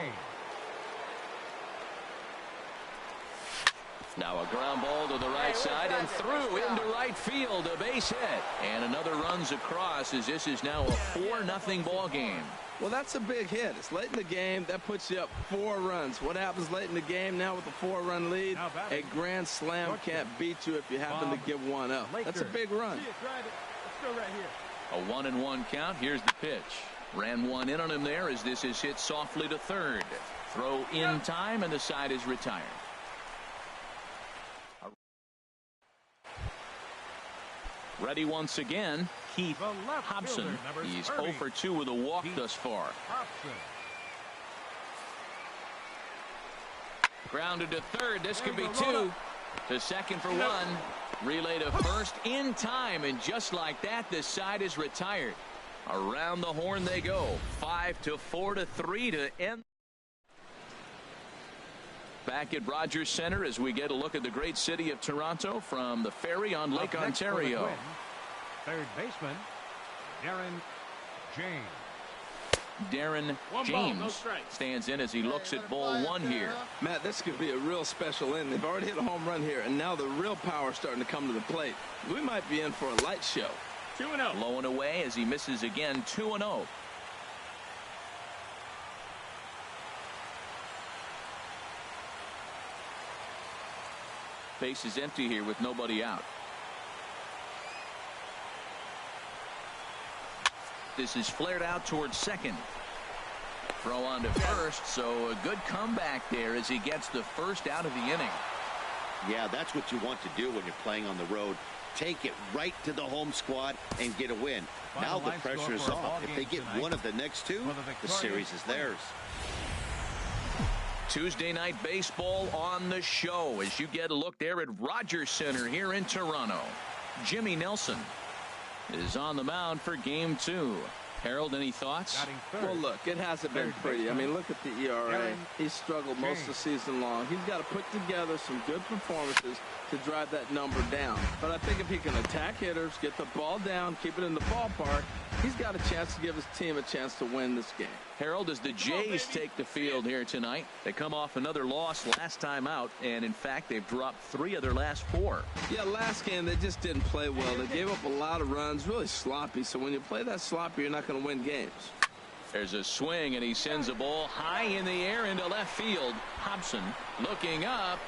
Now a ground ball to the right side and through into right field, a base hit. And another runs across as this is now a 4-0 ball game. Well, that's a big hit. It's late in the game. That puts you up 4 runs. What happens late in the game now with a 4-run lead? A grand slam can't beat you if you happen to give one up. That's a big run. A 1-1 count. Here's the pitch. Ran one in on him there as this is hit softly to 3rd. Throw in time and the side is retired. Ready once again, Keith Hobson. He's 0 for 2 with a walk thus far. Grounded to 3rd. This could be 2. To 2nd for 1. Relay to 1st in time, and just like that, this side is retired. Around the horn they go. 5-4-3 to end. Back at Rogers Center as we get a look at the great city of Toronto from the ferry on Lake Ontario. 3rd baseman, Darren James. Darren James stands in as he looks at ball 1 here. Matt, this could be a real special inning. They've already hit a home run here, and now the real power is starting to come to the plate. We might be in for a light show. 2-0. Low and away as he misses again. 2-0. Base is empty here with nobody out. This is flared out towards 2nd. Throw on to 1st, so a good comeback there as he gets the 1st out of the inning. Yeah, that's what you want to do when you're playing on the road. Take it right to the home squad and get a win. Now the pressure is off. If they get one of the next 2, the series is theirs. Tuesday night baseball on the show as you get a look there at Rogers Center here in Toronto. Jimmy Nelson is on the mound for game 2. Harold, any thoughts? Well, look, it hasn't been pretty. I mean, look at the ERA. He's struggled most of the season long. He's got to put together some good performances to drive that number down. But I think if he can attack hitters, get the ball down, keep it in the ballpark, he's got a chance to give his team a chance to win this game. Harold, as the Jays take the field here tonight, they come off another loss last time out, and in fact they've dropped 3 of their last 4. Yeah, last game they just didn't play well. They gave up a lot of runs, really sloppy. So when you play that sloppy, you're not going to win games. There's a swing, and he sends a ball high in the air into left field. Hobson looking up,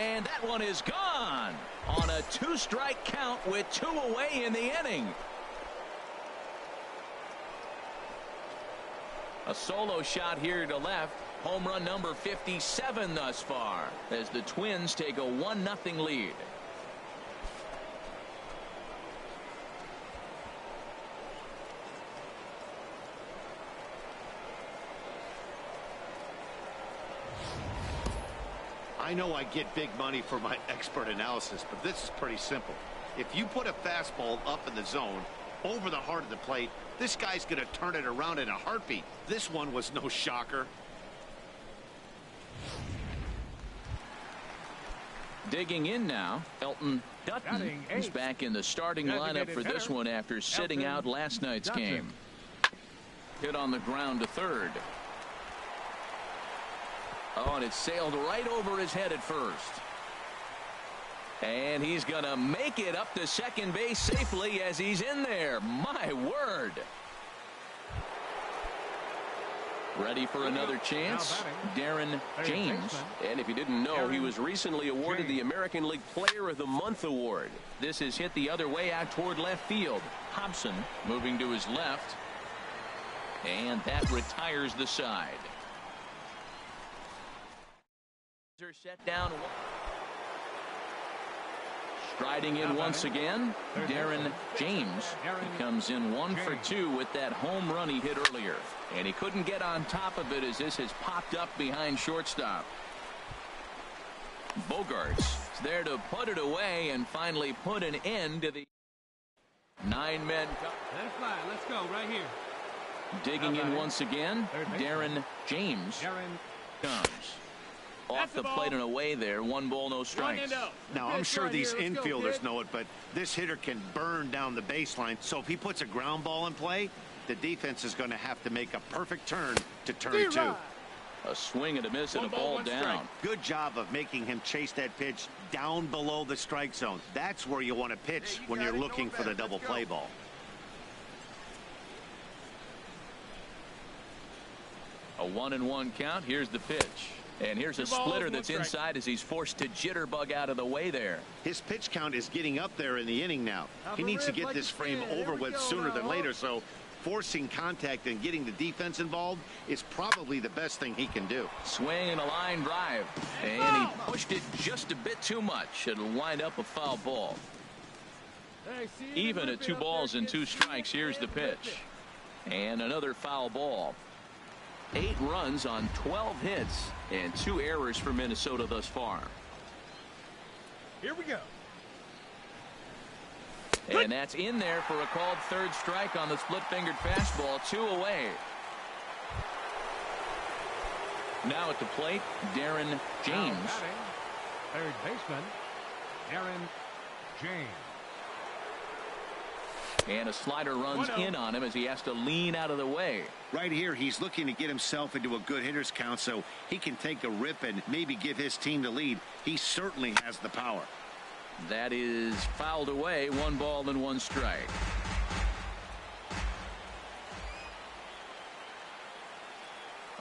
and that one is gone on a 2-strike count with 2 away in the inning. A solo shot here to left. Home run number 57 thus far as the Twins take a 1-0 lead. I know I get big money for my expert analysis, but this is pretty simple. If you put a fastball up in the zone over the heart of the plate, this guy's going to turn it around in a heartbeat. This one was no shocker. Digging in now, Elton Dutton is back in the starting lineup for this one after sitting out last night's game. Hit on the ground to third. Oh, and it sailed right over his head at first. And he's going to make it up to second base safely as he's in there. My word. Ready for another chance, Darren James. And if you didn't know, he was recently awarded the American League Player of the Month award. This is hit the other way out toward left field. Hobson moving to his left. And that retires the side. They're set down. Striding in once again, Darren James. He comes in 1 for 2 with that home run he hit earlier. And he couldn't get on top of it as this has popped up behind shortstop. Bogarts is there to put it away and finally put an end to the 9-men. Let it fly. Let's go right here. Digging in once again, Darren James comes. Off the plate and away there. 1 ball, no strikes. Now, I'm sure these infielders know it, but this hitter can burn down the baseline. So if he puts a ground ball in play, the defense is going to have to make a perfect turn to turn 2. A swing and a miss and a ball down. Good job of making him chase that pitch down below the strike zone. That's where you want to pitch when you're looking for the double play ball. A 1-1 count. Here's the pitch. And here's a splitter that's inside as he's forced to jitterbug out of the way there. His pitch count is getting up there in the inning now. He needs to get this frame over with sooner than later, so forcing contact and getting the defense involved is probably the best thing he can do. Swing and a line drive. And he pushed it just a bit too much. It'll wind up a foul ball. Even at 2 balls and 2 strikes, here's the pitch. And another foul ball. 8 runs on 12 hits and 2 errors for Minnesota thus far. Here we go. And that's in there for a called 3rd strike on the split-fingered fastball. 2 away. Now at the plate, Darren James. Third baseman, Darren James. And a slider runs in on him as he has to lean out of the way. Right here, he's looking to get himself into a good hitter's count so he can take a rip and maybe give his team the lead. He certainly has the power. That is fouled away. 1 ball and 1 strike.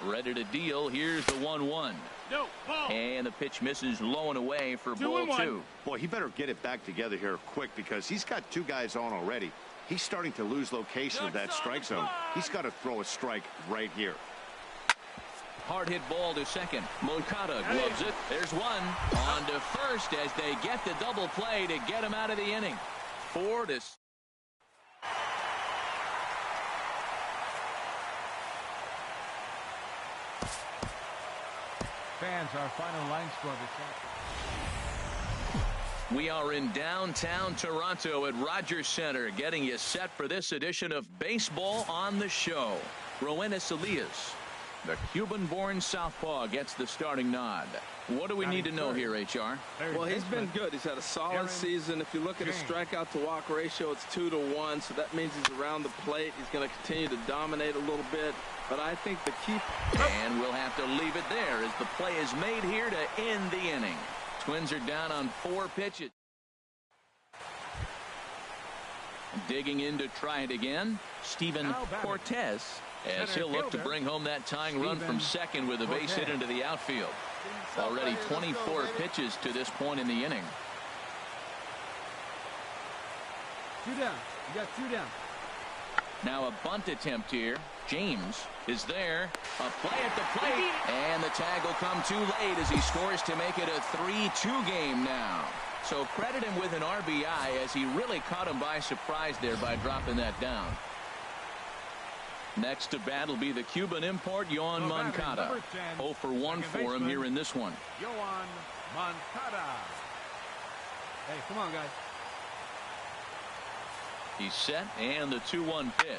Ready to deal. Here's the 1-1. No, ball. And the pitch misses low and away for ball 2. Boy, he better get it back together here quick because he's got 2 guys on already. He's starting to lose location of that strike zone. He's got to throw a strike right here. Hard hit ball to second. Moncada gloves it. There's 1 on to first as they get the double play to get him out of the inning. 4 to. Fans, our final line score this afternoon. We are in downtown Toronto at Rogers Center, getting you set for this edition of Baseball on the Show. Roenis Elias, the Cuban-born southpaw, gets the starting nod. What do we need to know here, HR? Well, he's been good. He's had a solid season. If you look at his strikeout to walk ratio, it's 2-to-1, so that means he's around the plate. He's going to continue to dominate a little bit, but I think the key. And we'll have to leave it there as the play is made here to end the inning. Twins are down on 4 pitches. Digging in to try it again, Steven Cortez, as he'll look to bring home that tying run from second with a base hit into the outfield. Already 24 pitches to this point in the inning. 2 down. You got 2 down. Now a bunt attempt here. James is there. A play at the plate. And the tag will come too late as he scores to make it a 3-2 game now. So credit him with an RBI as he really caught him by surprise there by dropping that down. Next to bat will be the Cuban import, Yoan Moncada. 0 for 1 for him here in this one. Yoan Moncada. Hey, come on, guys. He's set, and the 2-1 pitch.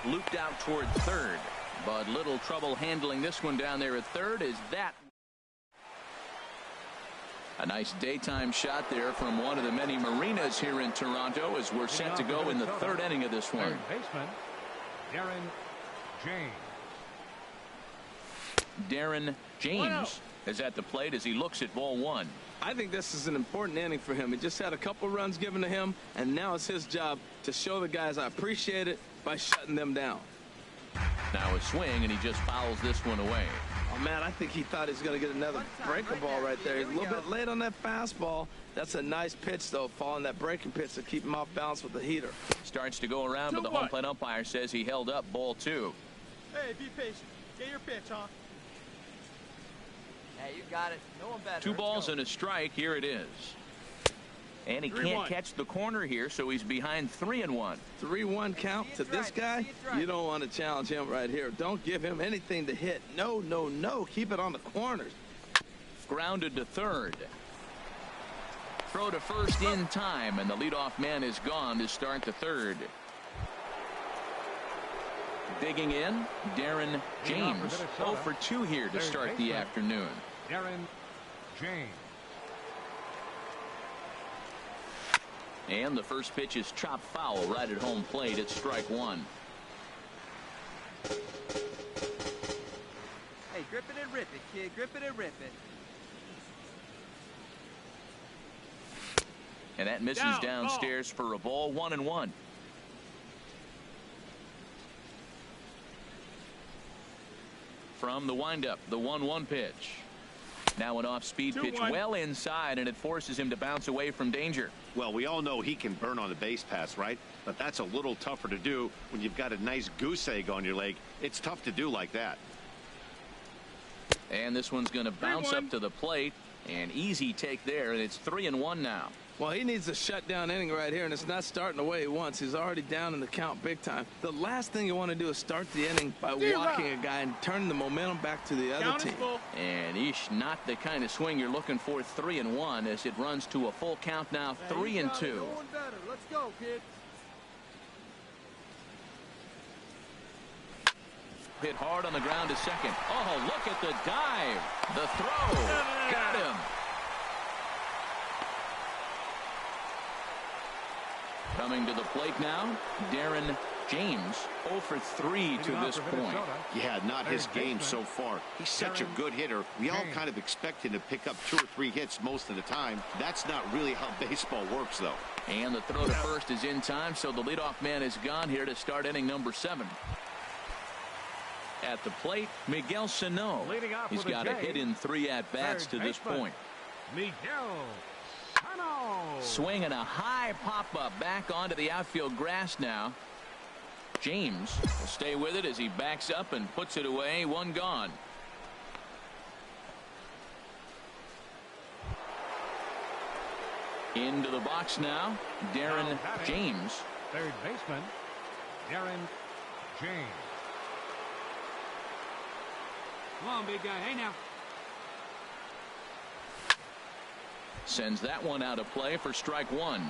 Looped out toward third, but little trouble handling this one down there at third. Is that a nice daytime shot there from one of the many marinas here in Toronto as we're set to go in the third inning of this one. Baseman, Darren James is at the plate as he looks at ball one. I think this is an important inning for him. He just had a couple runs given to him, and now it's his job to show the guys I appreciate it by shutting them down. Now a swing, and he just fouls this one away. Oh, man, I think he thought he was going to get another breaking ball right there. He's a little bit late on that fastball. That's a nice pitch, though, following that breaking pitch to keep him off balance with the heater. Starts to go around, but the home plate umpire says he held up ball two. Hey, be patient. Get your pitch, huh? Hey, you got it. No one better. 2 balls and a strike. Here it is. And he can't catch the corner here, so he's behind 3-1. 3-1 count to this guy. You don't want to challenge him right here. Don't give him anything to hit. No, no, no. Keep it on the corners. Grounded to third. Throw to first in time, and the leadoff man is gone to start the third. Digging in, Darren James. 0 for 2 here to start the afternoon. Darren James. And the first pitch is chopped foul right at home plate. It's strike one. Hey, grip it and rip it, kid. Grip it and rip it. And that misses downstairs for a ball. 1-1. From the windup, the 1-1 pitch. Now an off-speed pitch well inside, and it forces him to bounce away from danger. Well, we all know he can burn on the base pass, right? But that's a little tougher to do when you've got a nice goose egg on your leg. It's tough to do like that. And this one's going to bounce up to the plate. An easy take there, and it's 3-1 now. Well, he needs a shutdown inning right here, and it's not starting the way he wants. He's already down in the count big time. The last thing you want to do is start the inning by walking a guy and turning the momentum back to the other team. And not the kind of swing you're looking for. 3-1 as it runs to a full count now. 3-2. Let's go, kid. Hit hard on the ground to second. Oh, look at the dive. The throw. Got him. Coming to the plate now, Darren James. 0 for 3 to this point. Yeah, not his game so far. He's such a good hitter. We all kind of expect him to pick up 2 or 3 hits most of the time. That's not really how baseball works, though. And the throw to first is in time, so the leadoff man is gone here to start inning number 7. At the plate, Miguel Sano. He's got a hit in 3 at-bats to this point. Miguel Sano. Swinging a high pop-up back onto the outfield grass now. James will stay with it as he backs up and puts it away. 1 gone. Into the box now, Darren James. Third baseman, Darren James. Come on, big guy. Hey, now. Sends that one out of play for strike 1. Hey,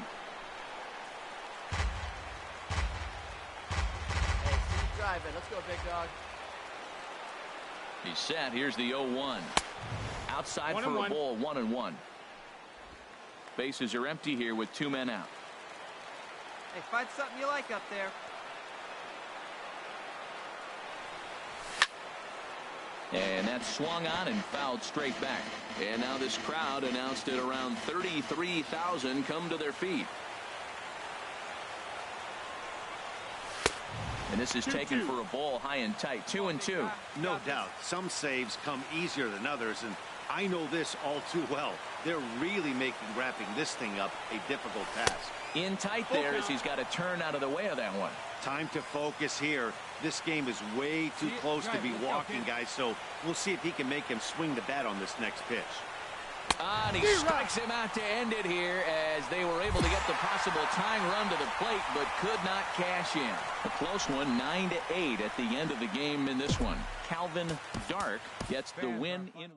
keep driving. Let's go, big dog. He's set. Here's the 0-1. Outside for a ball. 1-1. Bases are empty here with 2 men out. Hey, find something you like up there. And that's swung on and fouled straight back. And now this crowd announced at around 33,000 come to their feet. And this is taken for a ball high and tight. 2-2. No doubt. Some saves come easier than others, and I know this all too well. They're really making wrapping this thing up a difficult task. In tight there as he's got to turn out of the way of that one. Time to focus here. This game is way too close to be walking, guys, so we'll see if he can make him swing the bat on this next pitch. And he strikes him out to end it here as they were able to get the possible tying run to the plate but could not cash in. A close one, 9-8 at the end of the game in this one. Calvin Dark gets the win in.